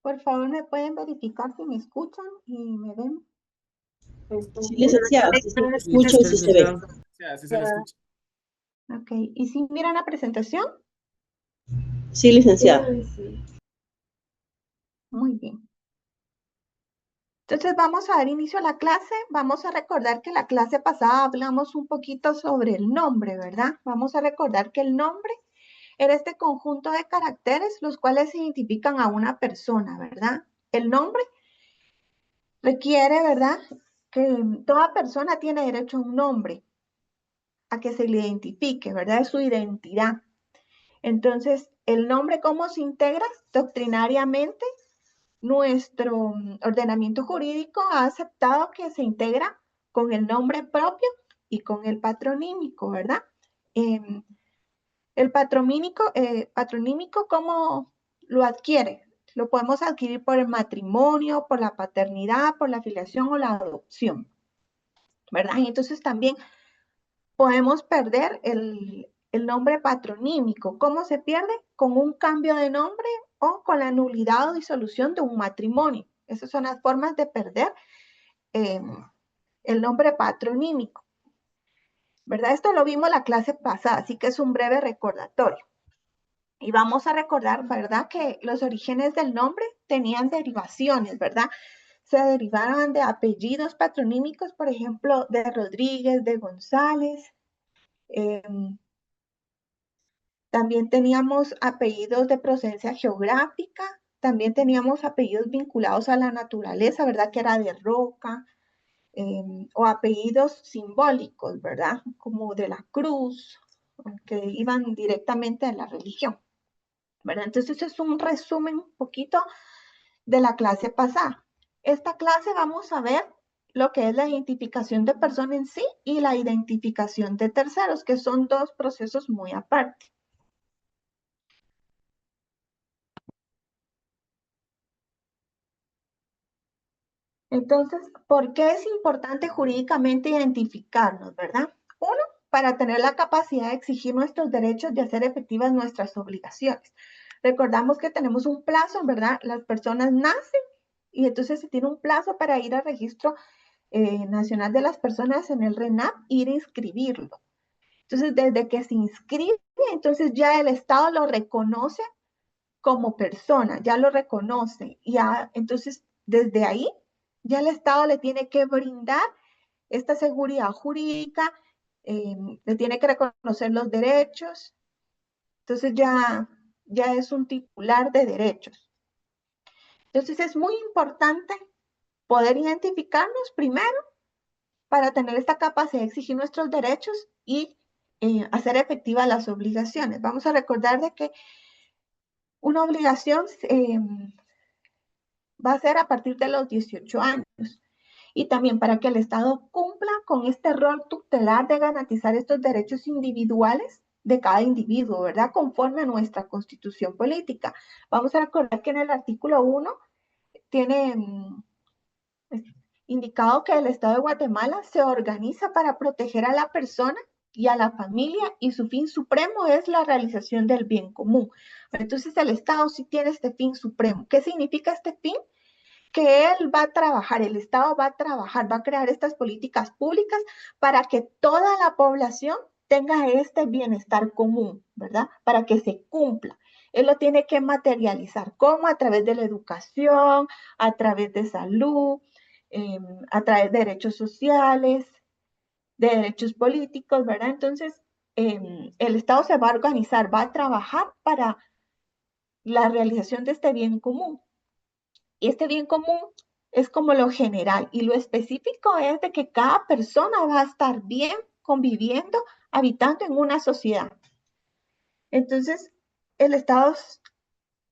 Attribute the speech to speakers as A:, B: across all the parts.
A: Por favor, ¿me pueden verificar si me escuchan y me ven?
B: Sí, licenciada, sí se escucha y sí se ve.
C: Sí se le escucha.
A: Ok, ¿y si miran la presentación?
B: Sí, licenciada.
A: Muy bien. Entonces vamos a dar inicio a la clase. Vamos a recordar que la clase pasada hablamos un poquito sobre el nombre, ¿verdad? Vamos a recordar que el nombre era este conjunto de caracteres los cuales identifican a una persona, ¿verdad? El nombre requiere, ¿verdad? Que toda persona tiene derecho a un nombre, a que se le identifique, ¿verdad? Es su identidad. Entonces, el nombre, ¿cómo se integra doctrinariamente? Nuestro ordenamiento jurídico ha aceptado que se integra con el nombre propio y con el patronímico, ¿verdad? El patronímico, ¿cómo lo adquiere? Lo podemos adquirir por el matrimonio, por la paternidad, por la filiación o la adopción, ¿verdad? Y entonces también podemos perder el nombre patronímico. ¿Cómo se pierde? Con un cambio de nombre o con la nulidad o disolución de un matrimonio. Esas son las formas de perder el nombre patronímico, ¿verdad? Esto lo vimos la clase pasada, así que es un breve recordatorio. Y vamos a recordar, ¿verdad?, que los orígenes del nombre tenían derivaciones, ¿verdad? Se derivaban de apellidos patronímicos, por ejemplo, de Rodríguez, de González. También teníamos apellidos de procedencia geográfica, también teníamos apellidos vinculados a la naturaleza, ¿verdad? Que era de Roca, o apellidos simbólicos, ¿verdad? Como de la cruz, que iban directamente a la religión, ¿verdad? Entonces, es un resumen un poquito de la clase pasada. Esta clase vamos a ver lo que es la identificación de persona en sí y la identificación de terceros, que son dos procesos muy aparte. Entonces, ¿por qué es importante jurídicamente identificarnos, verdad? Uno, para tener la capacidad de exigir nuestros derechos y hacer efectivas nuestras obligaciones. Recordamos que tenemos un plazo, ¿verdad? Las personas nacen y entonces se tiene un plazo para ir al Registro Nacional de las Personas en el RENAP, ir a inscribirlo. Entonces, desde que se inscribe, entonces ya el Estado lo reconoce como persona, ya lo reconoce. Ya, entonces, desde ahí, ya el Estado le tiene que brindar esta seguridad jurídica, le tiene que reconocer los derechos. Entonces, ya es un titular de derechos. Entonces, es muy importante poder identificarnos primero para tener esta capacidad de exigir nuestros derechos y hacer efectivas las obligaciones. Vamos a recordar de que una obligación va a ser a partir de los 18 años. Y también para que el Estado cumpla con este rol tutelar de garantizar estos derechos individuales de cada individuo, ¿verdad? Conforme a nuestra constitución política. Vamos a recordar que en el artículo 1 tiene indicado que el Estado de Guatemala se organiza para proteger a la persona y a la familia y su fin supremo es la realización del bien común. Entonces el Estado sí tiene este fin supremo. ¿Qué significa este fin? Que él va a trabajar, el Estado va a trabajar, va a crear estas políticas públicas para que toda la población tenga este bienestar común, ¿verdad? Para que se cumpla. Él lo tiene que materializar. ¿Cómo? A través de la educación, a través de salud, a través de derechos sociales, de derechos políticos, ¿verdad? Entonces, el Estado se va a organizar, va a trabajar para la realización de este bien común. Y este bien común es como lo general y lo específico es de que cada persona va a estar bien conviviendo, habitando en una sociedad. Entonces, el Estado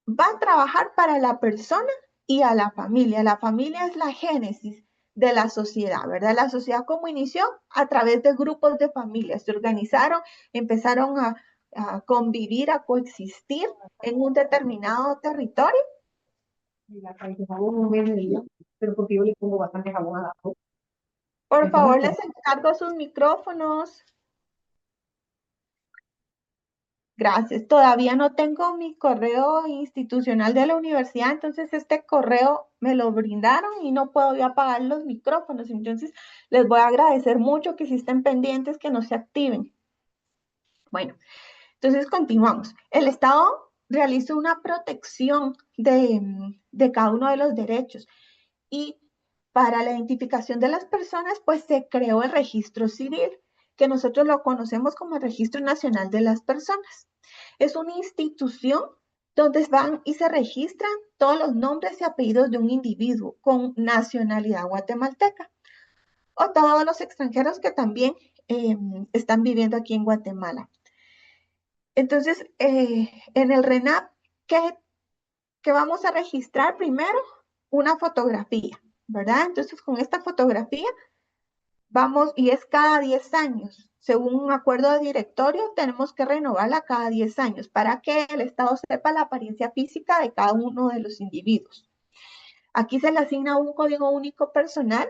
A: va a trabajar para la persona y a la familia. La familia es la génesis de la sociedad, ¿verdad? La sociedad como inició a través de grupos de familias, se organizaron, empezaron a convivir, a coexistir en un determinado territorio.
D: Pero porque yo le pongo bastante jabón a la ropa.
A: Por favor, les encargo sus micrófonos. Gracias. Todavía no tengo mi correo institucional de la universidad, entonces este correo me lo brindaron y no puedo yo apagar los micrófonos. Entonces les voy a agradecer mucho que si estén pendientes que no se activen. Bueno, entonces continuamos. El Estado realiza una protección de cada uno de los derechos y para la identificación de las personas, pues se creó el registro civil, que nosotros lo conocemos como el Registro Nacional de las Personas. Es una institución donde van y se registran todos los nombres y apellidos de un individuo con nacionalidad guatemalteca o todos los extranjeros que también están viviendo aquí en Guatemala. Entonces, en el RENAP, ¿qué vamos a registrar primero? Una fotografía, ¿verdad? Entonces, con esta fotografía vamos, y es cada 10 años. Según un acuerdo de directorio, tenemos que renovarla cada 10 años para que el Estado sepa la apariencia física de cada uno de los individuos. Aquí se le asigna un código único personal.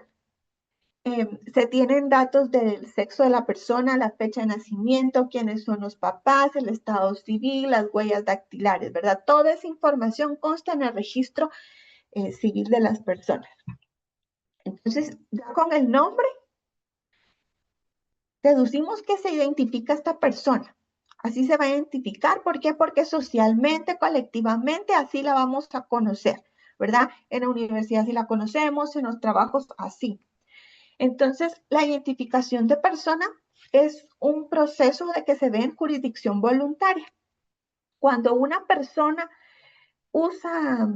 A: Se tienen datos del sexo de la persona, la fecha de nacimiento, quiénes son los papás, el estado civil, las huellas dactilares, ¿verdad? Toda esa información consta en el registro civil de las personas. Entonces, ya con el nombre, deducimos que se identifica esta persona. Así se va a identificar. ¿Por qué? Porque socialmente, colectivamente, así la vamos a conocer, ¿verdad? En la universidad sí la conocemos, en los trabajos así. Entonces, la identificación de persona es un proceso de que se ve en jurisdicción voluntaria. Cuando una persona usa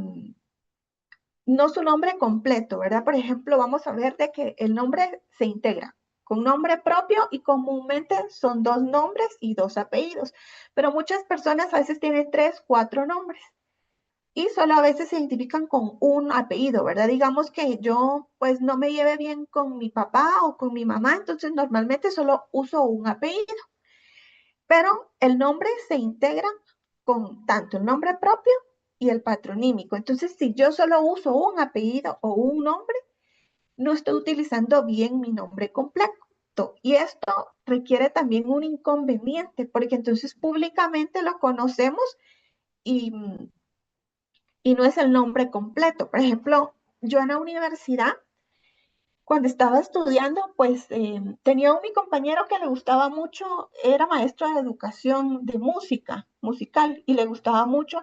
A: no su nombre completo, ¿verdad? Por ejemplo, vamos a ver de que el nombre se integra con nombre propio y comúnmente son 2 nombres y 2 apellidos, pero muchas personas a veces tienen 3, 4 nombres y solo a veces se identifican con un apellido, ¿verdad? Digamos que yo pues no me lleve bien con mi papá o con mi mamá, entonces normalmente solo uso un apellido, pero el nombre se integra con tanto el nombre propio y el patronímico. Entonces, si yo solo uso un apellido o un nombre, no estoy utilizando bien mi nombre completo. Y esto requiere también un inconveniente, porque entonces públicamente lo conocemos y, y no es el nombre completo. Por ejemplo, yo en la universidad, cuando estaba estudiando, pues tenía mi compañero que le gustaba mucho, era maestro de educación de música, musical, y le gustaba mucho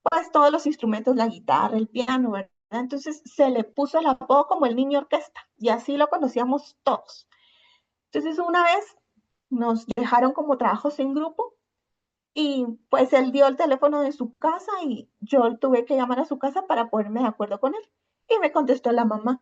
A: pues todos los instrumentos, la guitarra, el piano, ¿verdad? Entonces se le puso el apodo como el niño orquesta y así lo conocíamos todos. Entonces una vez nos dejaron como trabajos en grupo y pues él dio el teléfono de su casa y yo tuve que llamar a su casa para ponerme de acuerdo con él. Y me contestó la mamá.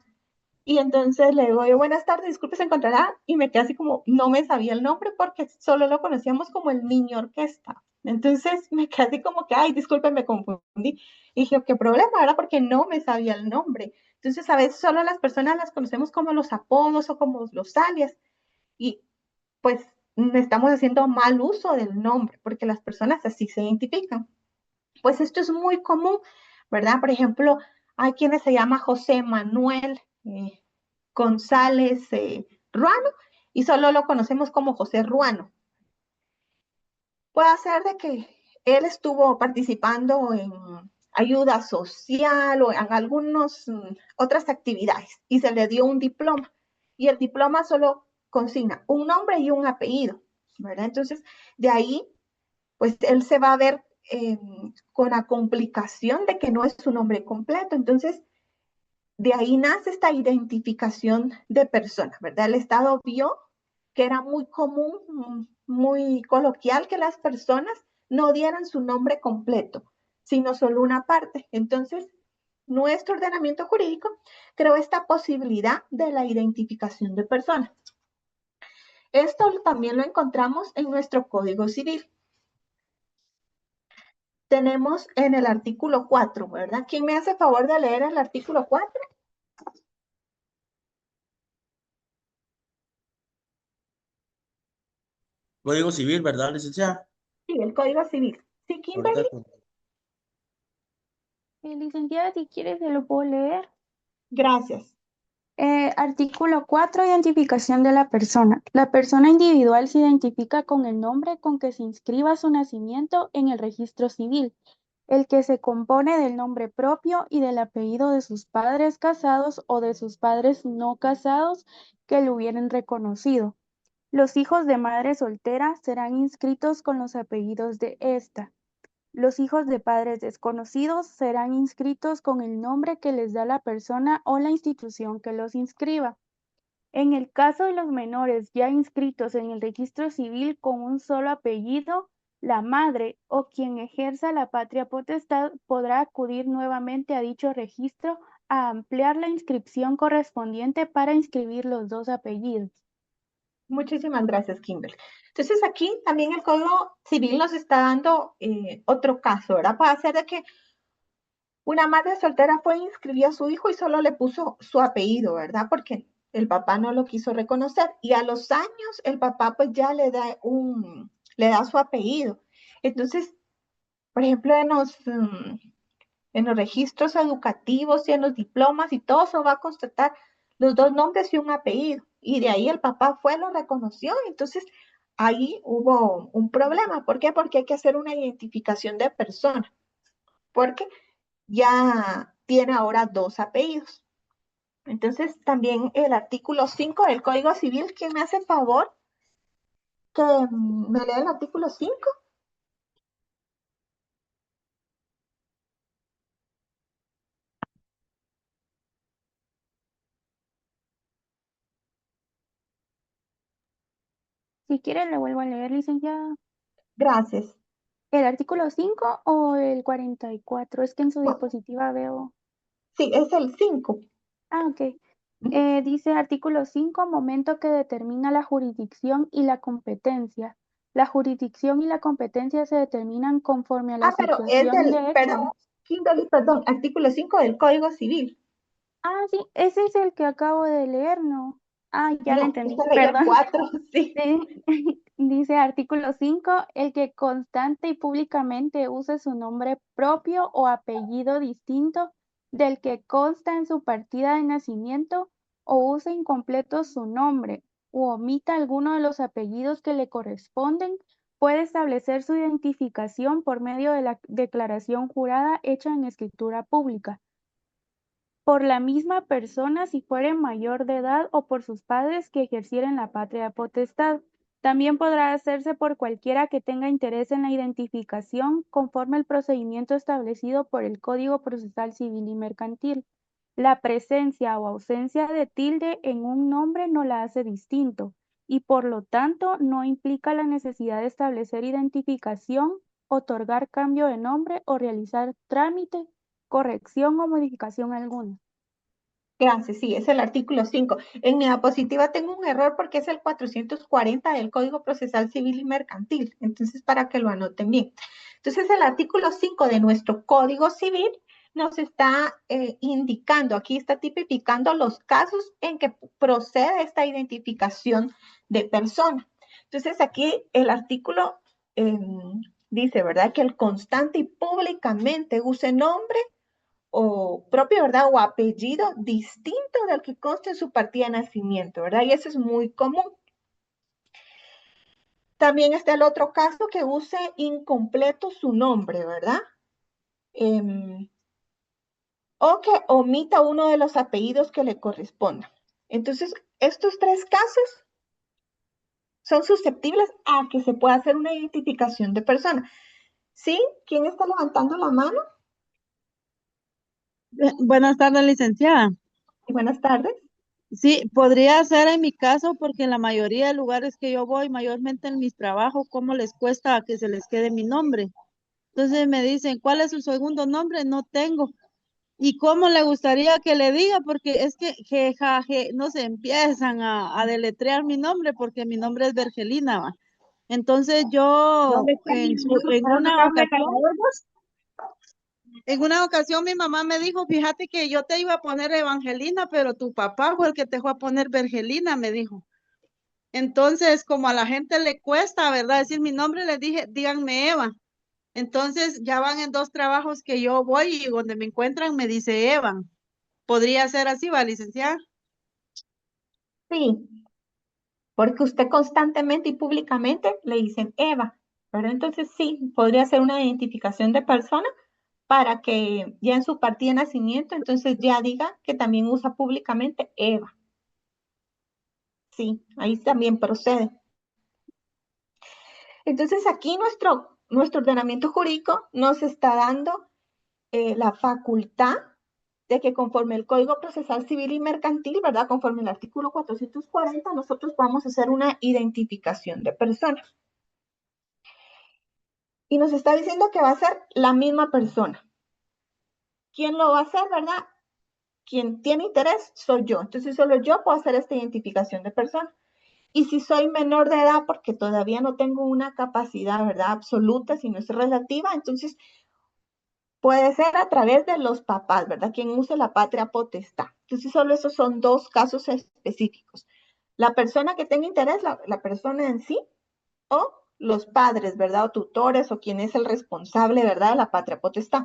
A: Y entonces le digo, buenas tardes, disculpe, se encontrará. Y me quedé así como, no me sabía el nombre porque solo lo conocíamos como el niño orquesta. Entonces me quedé así como que, ay, disculpe, me confundí. Y dije, ¿qué problema? Era porque no me sabía el nombre. Entonces a veces solo las personas las conocemos como los apodos o como los alias. Y pues estamos haciendo mal uso del nombre porque las personas así se identifican. Pues esto es muy común, ¿verdad? Por ejemplo, hay quienes se llama José Manuel González Ruano y solo lo conocemos como José Ruano. Puede ser de que él estuvo participando en ayuda social o en algunas otras actividades y se le dio un diploma y el diploma solo consigna un nombre y un apellido, ¿verdad? Entonces, de ahí, pues él se va a ver con la complicación de que no es su nombre completo. Entonces, de ahí nace esta identificación de persona, ¿verdad? El Estado vio que era muy común, muy coloquial que las personas no dieran su nombre completo, sino solo una parte. Entonces, nuestro ordenamiento jurídico creó esta posibilidad de la identificación de personas. Esto también lo encontramos en nuestro Código Civil. Tenemos en el artículo 4, ¿verdad? ¿Quién me hace favor de leer el artículo 4?
C: Código Civil, ¿verdad, licenciada?
A: Sí, el Código Civil. Sí,
C: Ahorita
A: Kimberly.
B: Licenciada, si quiere se lo puedo leer.
A: Gracias.
E: Artículo 4. Identificación de la persona. La persona individual se identifica con el nombre con que se inscriba su nacimiento en el registro civil, el que se compone del nombre propio y del apellido de sus padres casados o de sus padres no casados que lo hubieran reconocido. Los hijos de madre soltera serán inscritos con los apellidos de ésta. Los hijos de padres desconocidos serán inscritos con el nombre que les da la persona o la institución que los inscriba. En el caso de los menores ya inscritos en el registro civil con un solo apellido, la madre o quien ejerza la patria potestad podrá acudir nuevamente a dicho registro a ampliar la inscripción correspondiente para inscribir los dos apellidos.
A: Muchísimas gracias, Kimberly. Entonces, aquí también el Código Civil nos está dando otro caso, ¿verdad? Puede ser de que una madre soltera fue e inscribió a su hijo y solo le puso su apellido, ¿verdad? Porque el papá no lo quiso reconocer. Y a los años el papá pues ya le da su apellido. Entonces, por ejemplo, en los registros educativos y en los diplomas y todo eso va a constatar los dos nombres y un apellido. Y de ahí el papá fue, lo reconoció. Entonces, ahí hubo un problema. ¿Por qué? Porque hay que hacer una identificación de persona. Porque ya tiene ahora dos apellidos. Entonces, también el artículo 5 del Código Civil, ¿quién me hace favor que me lea el artículo 5?
E: Si quiere, le vuelvo a leer, licenciada.
A: Gracias.
E: ¿El artículo 5 o el 44? Es que en su
A: Bueno,
E: diapositiva veo.
A: sí, es el 5.
E: Ok. Dice artículo 5, momento que determina la jurisdicción y la competencia. La jurisdicción y la competencia se determinan conforme a la
A: Pero es
E: situación de hecho.
A: perdón, Kimberly, perdón, artículo 5 del Código Civil.
E: Sí, ese es el que acabo de leer, ¿no? Ya lo
A: No,
E: entendí,
A: usted leyó el
E: perdón.
A: 4, sí.
E: Sí. Dice artículo 5, el que constante y públicamente use su nombre propio o apellido distinto del que consta en su partida de nacimiento o use incompleto su nombre u omita alguno de los apellidos que le corresponden, puede establecer su identificación por medio de la declaración jurada hecha en escritura pública por la misma persona si fuere mayor de edad o por sus padres que ejercieren la patria potestad. También podrá hacerse por cualquiera que tenga interés en la identificación conforme al procedimiento establecido por el Código Procesal Civil y Mercantil. La presencia o ausencia de tilde en un nombre no la hace distinto y por lo tanto no implica la necesidad de establecer identificación, otorgar cambio de nombre o realizar trámite, corrección o modificación alguna.
A: Gracias, sí, es el artículo 5. En mi diapositiva tengo un error porque es el 440 del Código Procesal Civil y Mercantil. Entonces, para que lo anoten bien. Entonces, el artículo 5 de nuestro Código Civil nos está indicando, aquí está tipificando los casos en que procede esta identificación de persona. Entonces, aquí el artículo dice, ¿verdad? Que el constante y públicamente use nombre o propio, ¿verdad? O apellido distinto del que consta en su partida de nacimiento, ¿verdad? Y eso es muy común. También está el otro caso que use incompleto su nombre, ¿verdad? O que omita uno de los apellidos que le correspondan. Entonces, estos tres casos son susceptibles a que se pueda hacer una identificación de persona. ¿Sí? ¿Quién está levantando la mano?
B: Buenas tardes, licenciada.
A: Y buenas tardes.
B: Sí, podría ser en mi caso porque en la mayoría de lugares que yo voy, mayormente en mis trabajos, ¿cómo les cuesta que se les quede mi nombre? Entonces me dicen, ¿cuál es su segundo nombre? No tengo. ¿Y cómo le gustaría que le diga? Porque es que no se empiezan a deletrear mi nombre porque mi nombre es Vergelina, ¿va? Entonces yo
D: ¿Dónde está mi mamá? ¿Para dónde está mi cargador, vos?
B: en una ocasión mi mamá me dijo, fíjate que yo te iba a poner Evangelina, pero tu papá fue el que te fue a poner Vergelina, me dijo. Entonces, como a la gente le cuesta, ¿verdad? Decir mi nombre, les dije, díganme Eva. Entonces, ya van en 2 trabajos que yo voy y donde me encuentran me dice Eva. ¿Podría ser así, va, licenciada?
A: Sí, porque usted constantemente y públicamente le dicen Eva, ¿verdad? Entonces sí, podría ser una identificación de persona para que ya en su partida de nacimiento, entonces ya diga que también usa públicamente Eva. Sí, ahí también procede. Entonces aquí nuestro ordenamiento jurídico nos está dando la facultad de que conforme el Código Procesal Civil y Mercantil, ¿verdad? Conforme el artículo 440, nosotros vamos a hacer una identificación de personas. Y nos está diciendo que va a ser la misma persona. ¿Quién lo va a hacer, verdad? Quien tiene interés soy yo. Entonces solo yo puedo hacer esta identificación de persona. Y si soy menor de edad, porque todavía no tengo una capacidad, ¿verdad? Absoluta, sino es relativa, entonces puede ser a través de los papás, ¿verdad? Quien use la patria potestad. Entonces, solo esos son dos casos específicos. La persona que tenga interés, la persona en sí, o los padres, ¿verdad? O tutores, o quien es el responsable, ¿verdad? De la patria potestad.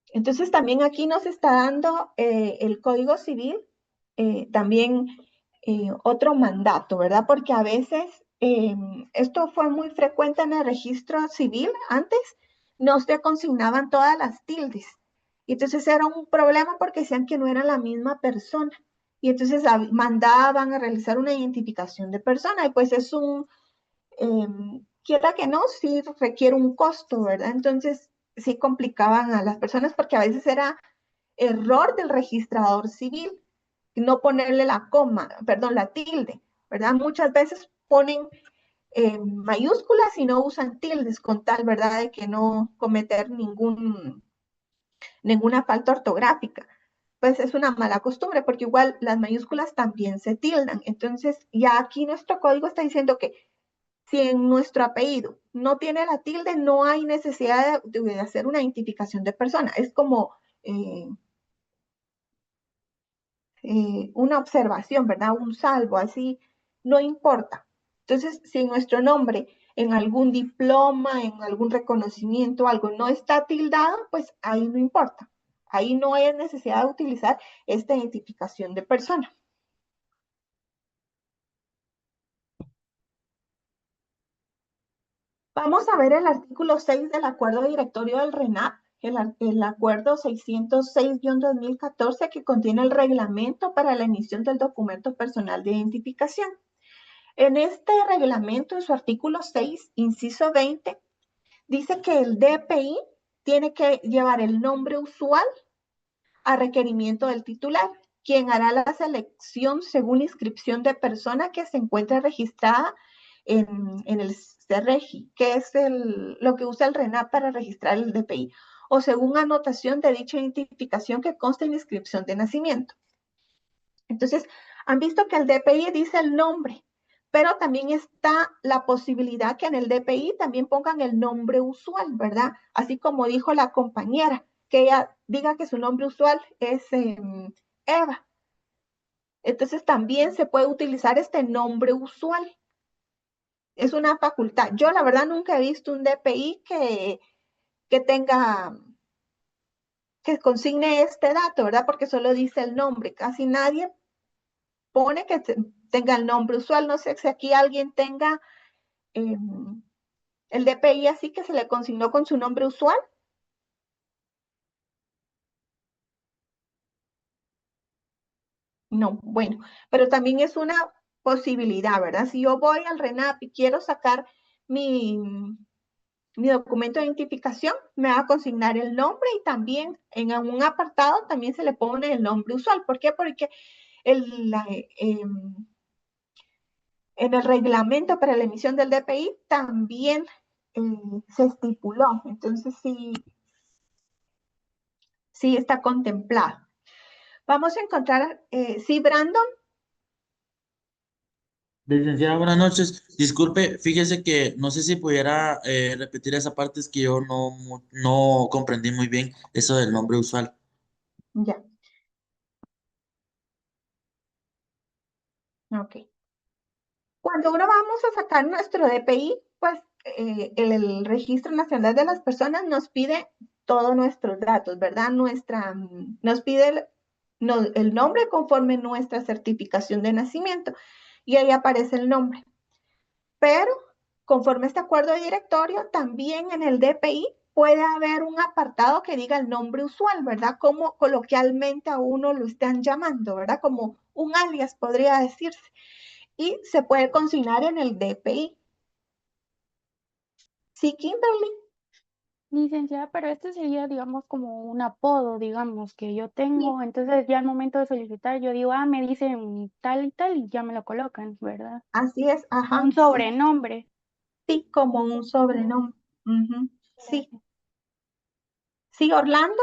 A: Entonces, también aquí nos está dando el Código Civil, también otro mandato, ¿verdad? Porque a veces esto fue muy frecuente en el registro civil. Antes no se consignaban todas las tildes. Y entonces era un problema porque decían que no era la misma persona. Y entonces mandaban a realizar una identificación de persona. Y pues es quiera que no, sí requiere un costo, ¿verdad? Entonces sí complicaban a las personas porque a veces era error del registrador civil no ponerle la coma, perdón, la tilde, ¿verdad? Muchas veces ponen mayúsculas y no usan tildes con tal, ¿verdad? De que no cometer ninguna falta ortográfica. Pues es una mala costumbre porque igual las mayúsculas también se tildan. Entonces ya aquí nuestro código está diciendo que si en nuestro apellido no tiene la tilde, no hay necesidad de hacer una identificación de persona. Es como una observación, ¿verdad? Un salvo, así, no importa. Entonces, si nuestro nombre en algún diploma, en algún reconocimiento, algo no está tildado, pues ahí no importa. Ahí no hay necesidad de utilizar esta identificación de persona. Vamos a ver el artículo 6 del Acuerdo Directorio del RENAP, el Acuerdo 606-2014, que contiene el reglamento para la emisión del documento personal de identificación. En este reglamento, en su artículo 6, inciso 20, dice que el DPI tiene que llevar el nombre usual a requerimiento del titular, quien hará la selección según inscripción de persona que se encuentre registrada en el CERREGI, que es lo que usa el RENAP para registrar el DPI, o según anotación de dicha identificación que consta en inscripción de nacimiento. Entonces, han visto que el DPI dice el nombre, pero también está la posibilidad que en el DPI también pongan el nombre usual, ¿verdad? Así como dijo la compañera, que ella diga que su nombre usual es Eva. Entonces también se puede utilizar este nombre usual. Es una facultad. Yo la verdad nunca he visto un DPI que tenga, que consigne este dato, ¿verdad? Porque solo dice el nombre. Casi nadie pone que tenga el nombre usual. No sé si aquí alguien tenga el DPI así que se le consignó con su nombre usual. No, bueno, pero también es una posibilidad, ¿verdad? Si yo voy al RENAP y quiero sacar mi documento de identificación, me va a consignar el nombre y también en un apartado también se le pone el nombre usual. ¿Por qué? Porque en el reglamento para la emisión del DPI también se estipuló. Entonces sí está contemplado. Vamos a encontrar, sí, Brandon.
C: Licenciada, buenas noches. Disculpe, fíjese que no sé si pudiera repetir esa parte, es que yo no comprendí muy bien eso del nombre usual.
A: Ya, ok. Cuando uno vamos a sacar nuestro DPI, pues el Registro Nacional de las Personas nos pide todos nuestros datos, ¿verdad? Nos pide el nombre conforme nuestra certificación de nacimiento y ahí aparece el nombre. Pero conforme este acuerdo de directorio, también en el DPI puede haber un apartado que diga el nombre usual, ¿verdad? Como coloquialmente a uno lo están llamando, ¿verdad? Como un alias podría decirse. Y se puede consignar en el DPI. Sí, Kimberly.
E: Licenciada, pero este sería, digamos, como un apodo, digamos, que yo
A: Sí,
E: tengo. Entonces ya al momento de solicitar, yo digo, me dicen tal y tal y ya me lo colocan, ¿verdad?
A: así es, ajá.
E: Un sobrenombre.
A: Sí, como un sobrenombre. Ujú. Sí, sí, Orlando.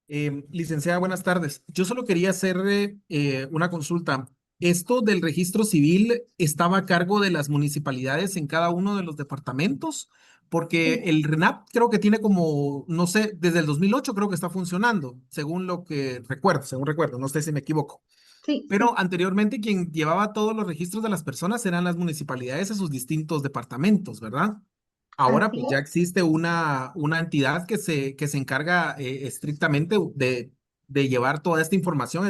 F: Licenciada, buenas tardes. Yo solo quería hacer una consulta. ¿Esto del registro civil estaba a cargo de las municipalidades en cada uno de los departamentos? Porque
A: Sí,
F: el RENAP creo que tiene como, no sé, desde el 2008 creo que está funcionando, según lo que recuerdo, según recuerdo, no sé si me equivoco.
A: sí, sí,
F: Pero anteriormente quien llevaba todos los registros de las personas eran las municipalidades a sus distintos departamentos, ¿verdad? Ahora
A: así
F: pues ya
A: es.
F: existe una entidad que se encarga estrictamente de llevar toda esta información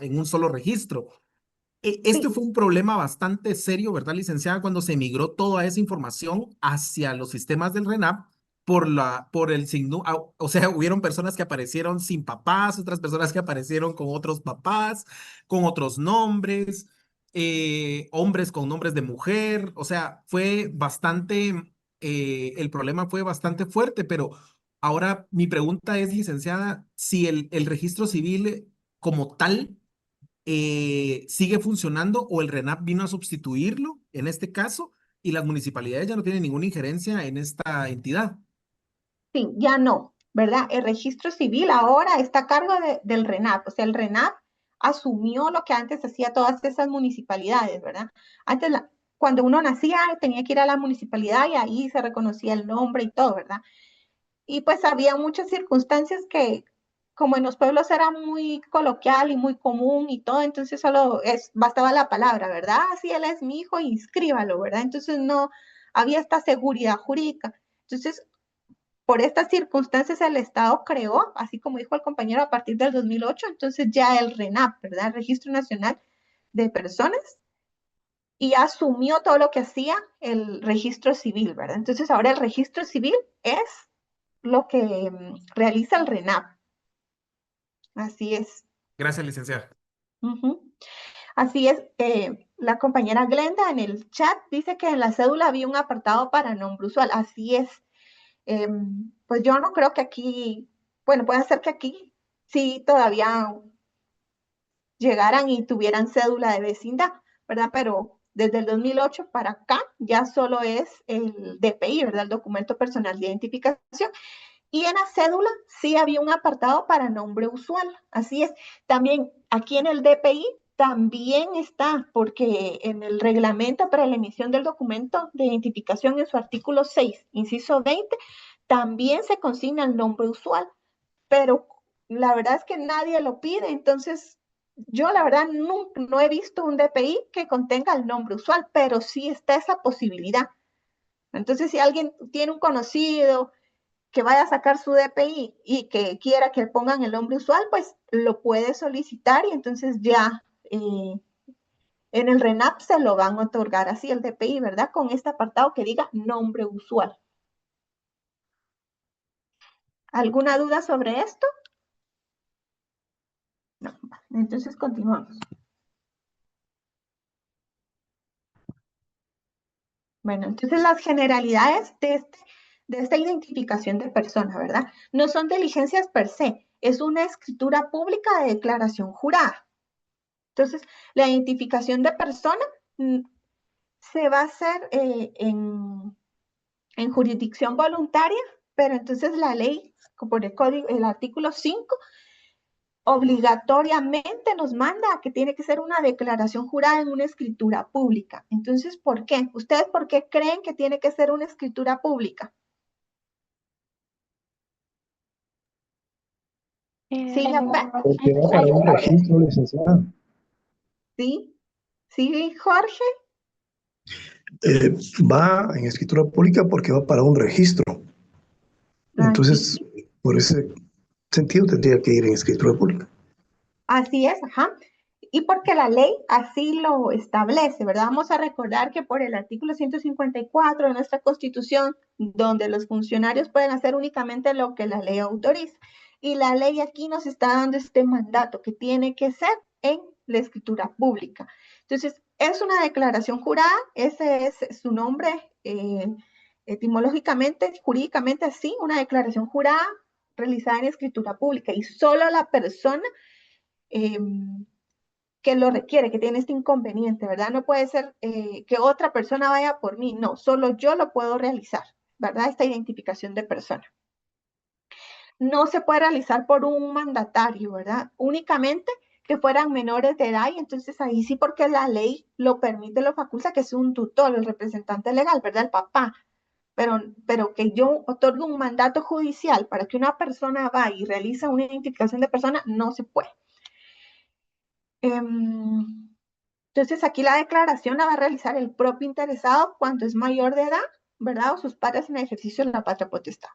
F: en un solo registro. Este
A: Sí,
F: fue un problema bastante serio, ¿verdad, licenciada? Cuando se migró toda esa información hacia los sistemas del RENAP por el signo, o sea, hubieron personas que aparecieron sin papás, otras personas que aparecieron con otros papás, con otros nombres, hombres con nombres de mujer, o sea, el problema fue bastante fuerte, pero ahora mi pregunta es, licenciada, si el registro civil como tal sigue funcionando o el RENAP vino a sustituirlo en este caso y las municipalidades ya no tienen ninguna injerencia en esta entidad.
A: sí, ya no, ¿verdad? El registro civil ahora está a cargo del RENAP, o sea, el RENAP asumió lo que antes hacía todas esas municipalidades, ¿verdad? Antes, cuando uno nacía, tenía que ir a la municipalidad y ahí se reconocía el nombre y todo, ¿verdad? Y pues había muchas circunstancias que, como en los pueblos era muy coloquial y muy común y todo, entonces bastaba la palabra, ¿verdad? Si él es mi hijo, inscríbalo, ¿verdad? Entonces no había esta seguridad jurídica. Entonces, por estas circunstancias el Estado creó, así como dijo el compañero, a partir del 2008, entonces ya el RENAP, ¿verdad? El Registro Nacional de Personas, y asumió todo lo que hacía el registro civil, ¿verdad? Entonces ahora el registro civil es lo que realiza el RENAP. Así es.
F: Gracias, licenciada.
A: Ujú. Así es. La compañera Glenda en el chat dice que en la cédula había un apartado para nombre usual. Así es. Pues yo no creo que aquí, bueno, puede ser que aquí sí todavía llegaran y tuvieran cédula de vecindad, ¿verdad? Pero desde el 2008 para acá ya solo es el DPI, ¿verdad? El documento personal de identificación. Y en la cédula sí había un apartado para nombre usual. Así es. También aquí en el DPI también está, porque en el reglamento para la emisión del documento de identificación en su artículo 6, inciso 20, también se consigna el nombre usual, pero la verdad es que nadie lo pide, entonces yo la verdad no he visto un DPI que contenga el nombre usual, pero sí está esa posibilidad. Entonces, si alguien tiene un conocido que vaya a sacar su DPI y que quiera que pongan el nombre usual, pues lo puede solicitar y entonces ya en el RENAP se lo van a otorgar así el DPI, ¿verdad? Con este apartado que diga nombre usual. ¿Alguna duda sobre esto? No. Entonces continuamos. Bueno, entonces las generalidades de esta identificación de persona, ¿verdad? No son diligencias per se, es una escritura pública de declaración jurada. Entonces, la identificación de persona se va a hacer en jurisdicción voluntaria, pero entonces la ley, por el código, el artículo 5, obligatoriamente nos manda a que tiene que ser una declaración jurada en una escritura pública. Entonces, ¿por qué? ¿Ustedes por qué creen que tiene que ser una escritura pública? Sí,
E: Eh,
G: Porque va para un registro, licenciado.
A: sí, sí, Jorge.
G: Va en escritura pública porque va para un registro.
A: Aquí,
G: Entonces, por ese, sentido tendría que ir en escritura pública.
A: Así es, ajá. Y porque la ley así lo establece, ¿verdad? Vamos a recordar que por el artículo 154 de nuestra Constitución, donde los funcionarios pueden hacer únicamente lo que la ley autoriza. Y la ley aquí nos está dando este mandato que tiene que ser en la escritura pública. Entonces, es una declaración jurada, ese es su nombre etimológicamente, jurídicamente así, una declaración jurada realizada en escritura pública y solo la persona que lo requiere, que tiene este inconveniente, ¿verdad? No puede ser que otra persona vaya por mí, no, solo yo lo puedo realizar, ¿verdad? Esta identificación de persona. No se puede realizar por un mandatario, ¿verdad? Únicamente que fueran menores de edad y entonces ahí sí porque la ley lo permite, lo faculta, que es un tutor, el representante legal, ¿verdad? El papá. Pero que yo otorgue un mandato judicial para que una persona vaya y realice una identificación de persona, no se puede. Entonces aquí la declaración la va a realizar el propio interesado cuando es mayor de edad, ¿verdad? O sus padres en ejercicio de la patria potestad.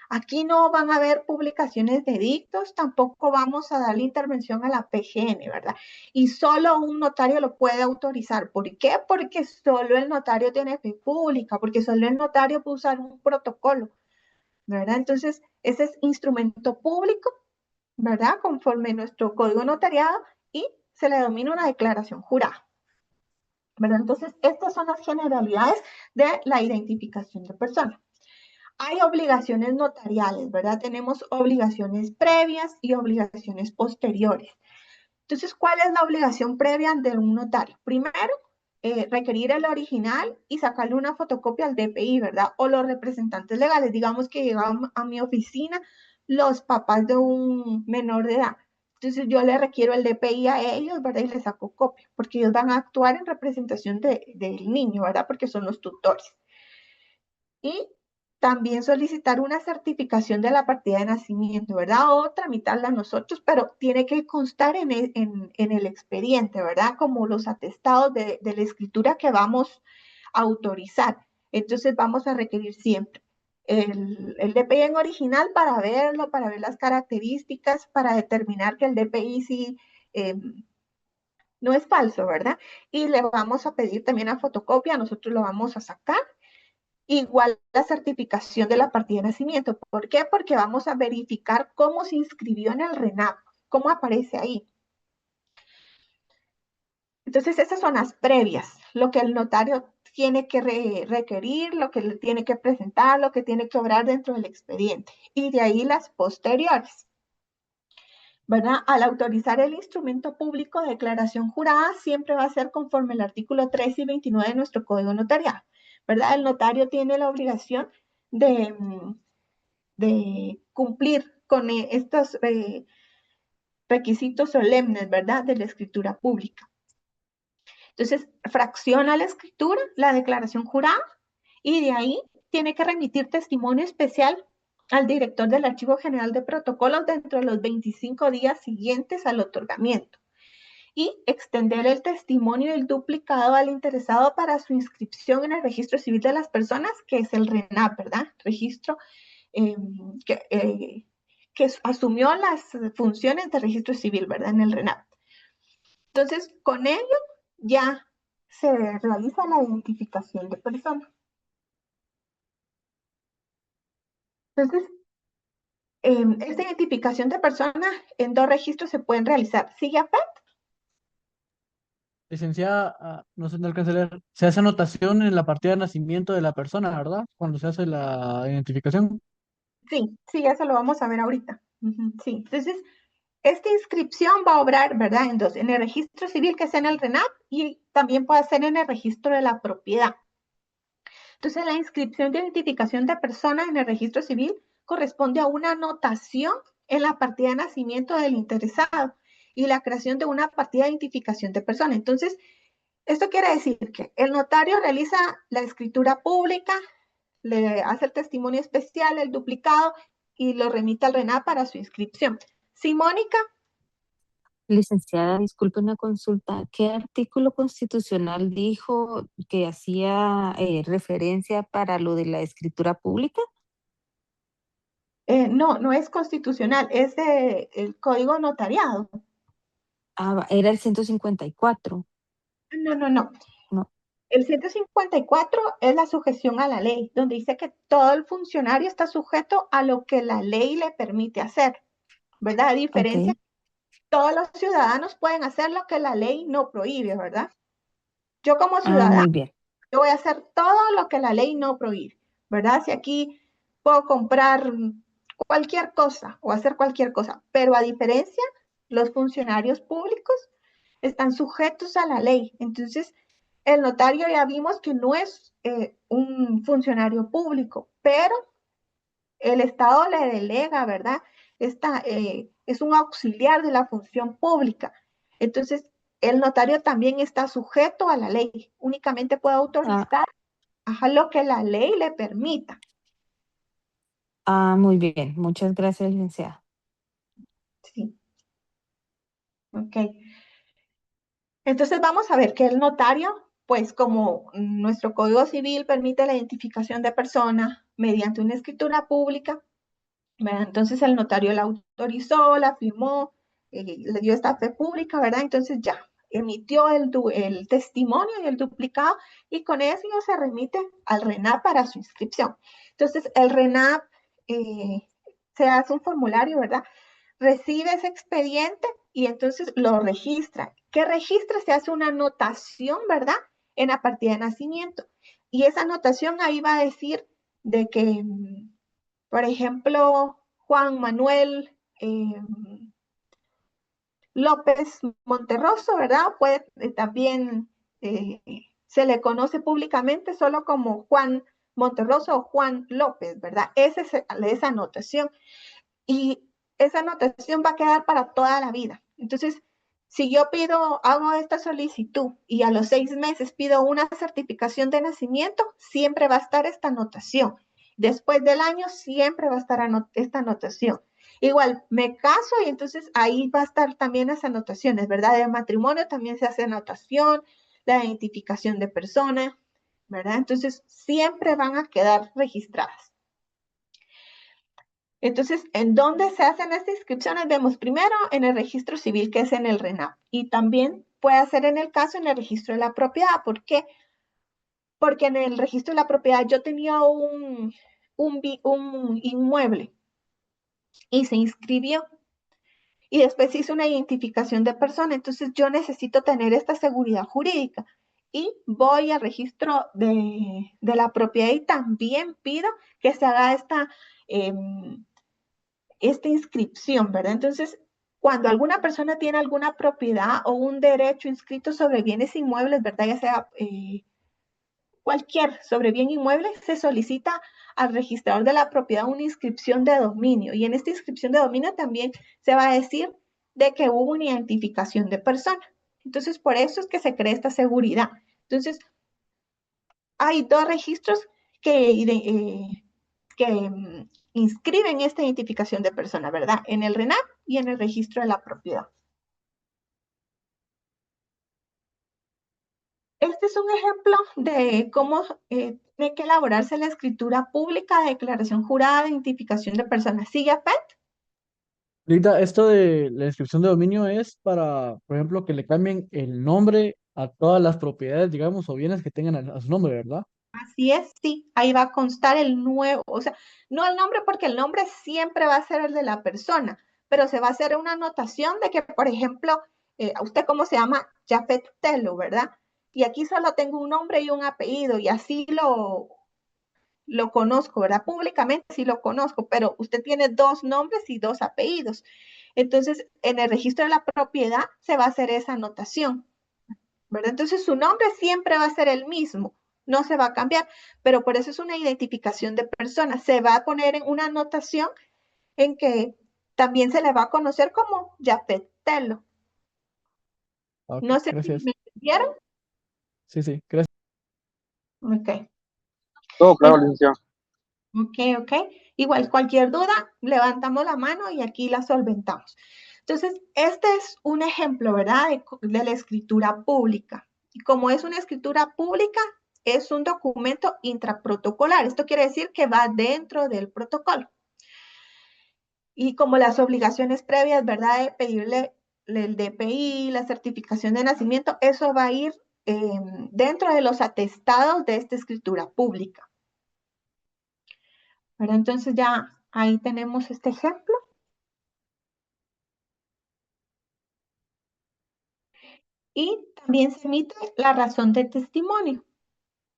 A: Aquí no van a haber publicaciones de edictos, tampoco vamos a darle intervención a la PGN, ¿verdad? Y solo un notario lo puede autorizar. ¿Por qué? Porque solo el notario tiene fe pública, porque solo el notario puede usar un protocolo, ¿verdad? Entonces, ese es instrumento público, ¿verdad? Conforme nuestro código notariado y se le denomina una declaración jurada. ¿Verdad? Entonces, estas son las generalidades de la identificación de persona. Hay obligaciones notariales, ¿verdad? Tenemos obligaciones previas y obligaciones posteriores. Entonces, ¿cuál es la obligación previa de un notario? Primero, requerir el original y sacarle una fotocopia al DPI, ¿verdad? O los representantes legales, digamos que llegan a mi oficina los papás de un menor de edad. Entonces yo le requiero el DPI a ellos, ¿verdad? Y les saco copia, porque ellos van a actuar en representación del niño, ¿verdad? Porque son los tutores. Y también solicitar una certificación de la partida de nacimiento, ¿verdad? O tramitarla nosotros, pero tiene que constar en el expediente, ¿verdad? Como los atestados de la escritura que vamos a autorizar. Entonces vamos a requerir siempre el DPI en original para verlo, para ver las características, para determinar que el DPI sí no es falso, ¿verdad? Y le vamos a pedir también a fotocopia, nosotros lo vamos a sacar. Igual la certificación de la partida de nacimiento. ¿Por qué? Porque vamos a verificar cómo se inscribió en el RENAP, cómo aparece ahí. Entonces, esas son las previas, lo que el notario tiene que requerir, lo que le tiene que presentar, lo que tiene que obrar dentro del expediente. Y de ahí las posteriores. ¿Verdad? Al autorizar el instrumento público de declaración jurada, siempre va a ser conforme el artículo 13 y 29 de nuestro Código Notarial, ¿verdad? El notario tiene la obligación de cumplir con estos requisitos solemnes, ¿verdad? De la escritura pública. Entonces, fracciona la escritura, la declaración jurada, y de ahí tiene que remitir testimonio especial al director del Archivo General de Protocolos dentro de los 25 días siguientes al otorgamiento y extender el testimonio del duplicado al interesado para su inscripción en el Registro Civil de las Personas, que es el RENAP, ¿verdad? Registro que asumió las funciones de registro civil, ¿verdad? En el RENAP. Entonces, con ello ya se realiza la identificación de persona. Entonces, esta identificación de persona en dos registros se pueden realizar. ¿Sigue a
H: Licenciada, no sé, no alcancé a leer. Se hace anotación en la partida de nacimiento de la persona, ¿verdad? Cuando se hace la identificación.
A: Sí, eso lo vamos a ver ahorita. Sí, entonces, esta inscripción va a obrar, ¿verdad? En el registro civil que sea en el RENAP y también puede ser en el registro de la propiedad. Entonces, la inscripción de identificación de persona en el registro civil corresponde a una anotación en la partida de nacimiento del interesado y la creación de una partida de identificación de persona. Entonces, esto quiere decir que el notario realiza la escritura pública, le hace el testimonio especial, el duplicado y lo remite al RENAP para su inscripción. Sí, Mónica.
I: Licenciada, disculpe una consulta. ¿Qué artículo constitucional dijo que hacía referencia para lo de la escritura pública?
A: No, no es constitucional, es el código notariado.
I: Era el 154.
A: No, no, no.
I: No.
A: El 154 es la sujeción a la ley, donde dice que todo el funcionario está sujeto a lo que la ley le permite hacer, ¿verdad? A diferencia,
I: Ok.
A: todos los ciudadanos pueden hacer lo que la ley no prohíbe, ¿verdad? Yo como ciudadano,
I: Muy bien.
A: yo voy a hacer todo lo que la ley no prohíbe, ¿verdad? Si aquí puedo comprar cualquier cosa o hacer cualquier cosa, pero a diferencia, los funcionarios públicos están sujetos a la ley. Entonces, el notario ya vimos que no es un funcionario público, pero el Estado le delega, ¿verdad? Es un auxiliar de la función pública. Entonces, el notario también está sujeto a la ley, únicamente puede autorizar lo que la ley le permita.
I: Muy bien. Muchas gracias, licenciada.
A: Sí. Ok. Entonces vamos a ver que el notario, pues como nuestro Código Civil permite la identificación de persona mediante una escritura pública, ¿verdad? Entonces el notario la autorizó, la firmó, le dio esta fe pública, ¿verdad? Entonces ya emitió el testimonio y el duplicado y con eso se remite al RENAP para su inscripción. Entonces el RENAP se hace un formulario, ¿verdad? Recibe ese expediente y entonces lo registra. ¿Qué registra? Se hace una anotación, ¿verdad? En la partida de nacimiento. Y esa anotación ahí va a decir de que, por ejemplo, Juan Manuel López Monterroso, ¿verdad? Puede también se le conoce públicamente solo como Juan Monterroso o Juan López, ¿verdad? Esa anotación. Y esa anotación va a quedar para toda la vida. Entonces, si yo hago esta solicitud y a los 6 meses pido una certificación de nacimiento, siempre va a estar esta anotación. Después del año siempre va a estar esta anotación. Igual, me caso y entonces ahí va a estar también las anotaciones, ¿verdad? De matrimonio también se hace anotación, la identificación de persona, ¿verdad? Entonces, siempre van a quedar registradas. Entonces, ¿en dónde se hacen estas inscripciones? Vemos primero en el registro civil, que es en el RENAP, y también puede ser en el caso en el registro de la propiedad. ¿Por qué? Porque en el registro de la propiedad yo tenía un inmueble y se inscribió y después hizo una identificación de persona. Entonces, yo necesito tener esta seguridad jurídica y voy al registro de la propiedad y también pido que se haga esta inscripción, ¿verdad? Entonces, cuando alguna persona tiene alguna propiedad o un derecho inscrito sobre bienes inmuebles, ¿verdad? Ya sea cualquier sobre bien inmueble, se solicita al registrador de la propiedad una inscripción de dominio. Y en esta inscripción de dominio también se va a decir de que hubo una identificación de persona. Entonces, por eso es que se crea esta seguridad. Entonces, hay dos registros que inscriben esta identificación de persona, ¿verdad? En el RENAP y en el registro de la propiedad. Este es un ejemplo de cómo tiene que elaborarse la escritura pública de declaración jurada de identificación de personas. ¿Sigue, Pet?
H: Linda, esto de la inscripción de dominio es para, por ejemplo, que le cambien el nombre a todas las propiedades, digamos, o bienes que tengan a su nombre, ¿verdad?
A: Así es, sí. Ahí va a constar el nuevo, o sea, no el nombre porque el nombre siempre va a ser el de la persona, pero se va a hacer una anotación de que, por ejemplo, ¿usted cómo se llama? Jafet Telo, ¿verdad? Y aquí solo tengo un nombre y un apellido y así lo conozco, ¿verdad? Públicamente sí lo conozco, pero usted tiene 2 nombres y 2 apellidos. Entonces, en el registro de la propiedad se va a hacer esa anotación, ¿verdad? Entonces, su nombre siempre va a ser el mismo, no se va a cambiar, pero por eso es una identificación de persona. Se va a poner en una anotación en que también se le va a conocer como Jafet Telo.
H: Ok,
A: No sé si
H: gracias.
A: me entendieron.
H: Sí, sí, gracias.
A: Ok.
J: Todo claro, licenciado.
A: Ok. Igual, cualquier duda, levantamos la mano y aquí la solventamos. Entonces, este es un ejemplo, ¿verdad? De la escritura pública. Y como es una escritura pública, es un documento intraprotocolar. Esto quiere decir que va dentro del protocolo. Y como las obligaciones previas, ¿verdad? De pedirle el DPI, la certificación de nacimiento, eso va a ir dentro de los atestados de esta escritura pública. ¿Verdad? Entonces ya ahí tenemos este ejemplo. Y también se emite la razón de testimonio,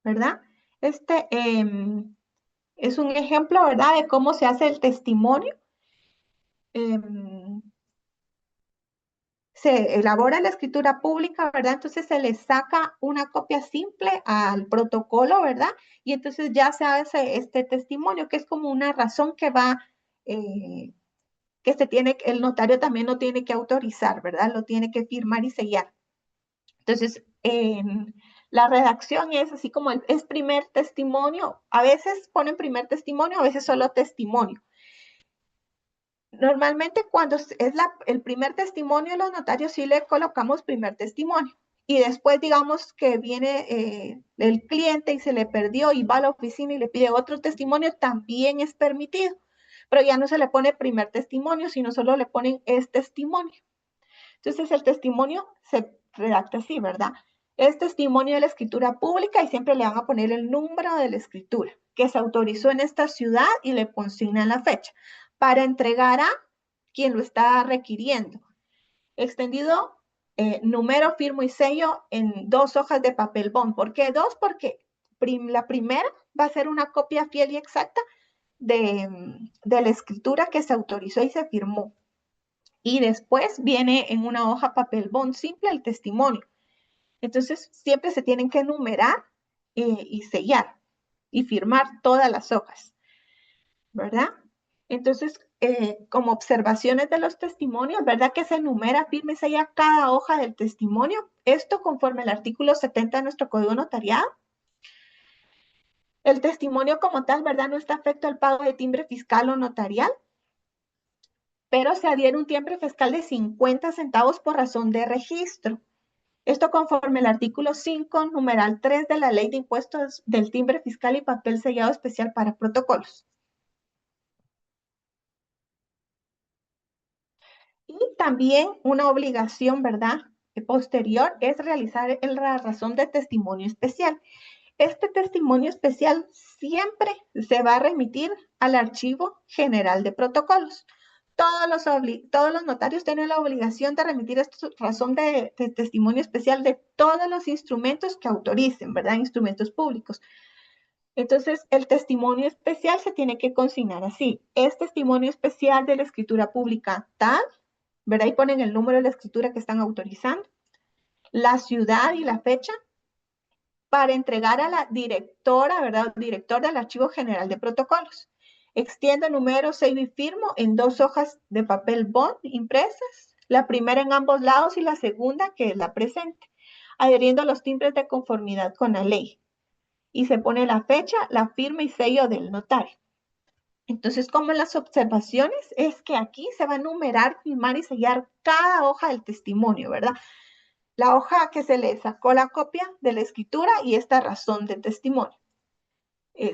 A: ¿verdad? Este es un ejemplo, ¿verdad? De cómo se hace el testimonio. Se elabora la escritura pública, ¿verdad? Entonces se le saca una copia simple al protocolo, ¿verdad? Y entonces ya se hace este testimonio, que es como una razón que va, que se tiene, el notario también lo tiene que autorizar, ¿verdad? Lo tiene que firmar y sellar. Entonces, la redacción es así como es primer testimonio. A veces ponen primer testimonio, a veces solo testimonio. Normalmente cuando es el primer testimonio, los notarios sí le colocamos primer testimonio. Y después digamos que viene el cliente y se le perdió y va a la oficina y le pide otro testimonio, también es permitido. Pero ya no se le pone primer testimonio, sino solo le ponen es testimonio. Entonces el testimonio se redacta así, ¿verdad? Es testimonio de la escritura pública y siempre le van a poner el número de la escritura que se autorizó en esta ciudad y le consignan la fecha para entregar a quien lo está requiriendo. Extendido, número, firmo y sello en 2 hojas de papel bond. ¿Por qué 2? Porque la primera va a ser una copia fiel y exacta de la escritura que se autorizó y se firmó. Y después viene en una hoja papel bond simple el testimonio. Entonces, siempre se tienen que numerar y sellar y firmar todas las hojas, ¿verdad? Entonces, como observaciones de los testimonios, ¿verdad? Que se numera, firme y sella cada hoja del testimonio. Esto conforme al artículo 70 de nuestro Código Notariado. El testimonio como tal, ¿verdad? No está afecto al pago de timbre fiscal o notarial, pero se adhiere un timbre fiscal de 50 centavos por razón de registro. Esto conforme al artículo 5, numeral 3 de la Ley de Impuestos del Timbre Fiscal y Papel Sellado Especial para Protocolos. Y también una obligación, ¿verdad? Posterior es realizar la razón de testimonio especial. Este testimonio especial siempre se va a remitir al Archivo General de Protocolos. Todos los notarios tienen la obligación de remitir esta razón de testimonio especial de todos los instrumentos que autoricen, ¿verdad? Instrumentos públicos. Entonces, el testimonio especial se tiene que consignar así. Es testimonio especial de la escritura pública tal, ¿verdad? Y ponen el número de la escritura que están autorizando, la ciudad y la fecha, para entregar a la directora, ¿verdad? Director del Archivo General de Protocolos. Extiendo número, sello y firmo en 2 hojas de papel bond impresas, la primera en ambos lados y la segunda que es la presente, adheriendo a los timbres de conformidad con la ley. Y se pone la fecha, la firma y sello del notario. Entonces, como en las observaciones, es que aquí se va a numerar, firmar y sellar cada hoja del testimonio, ¿verdad? La hoja que se le sacó la copia de la escritura y esta razón de testimonio.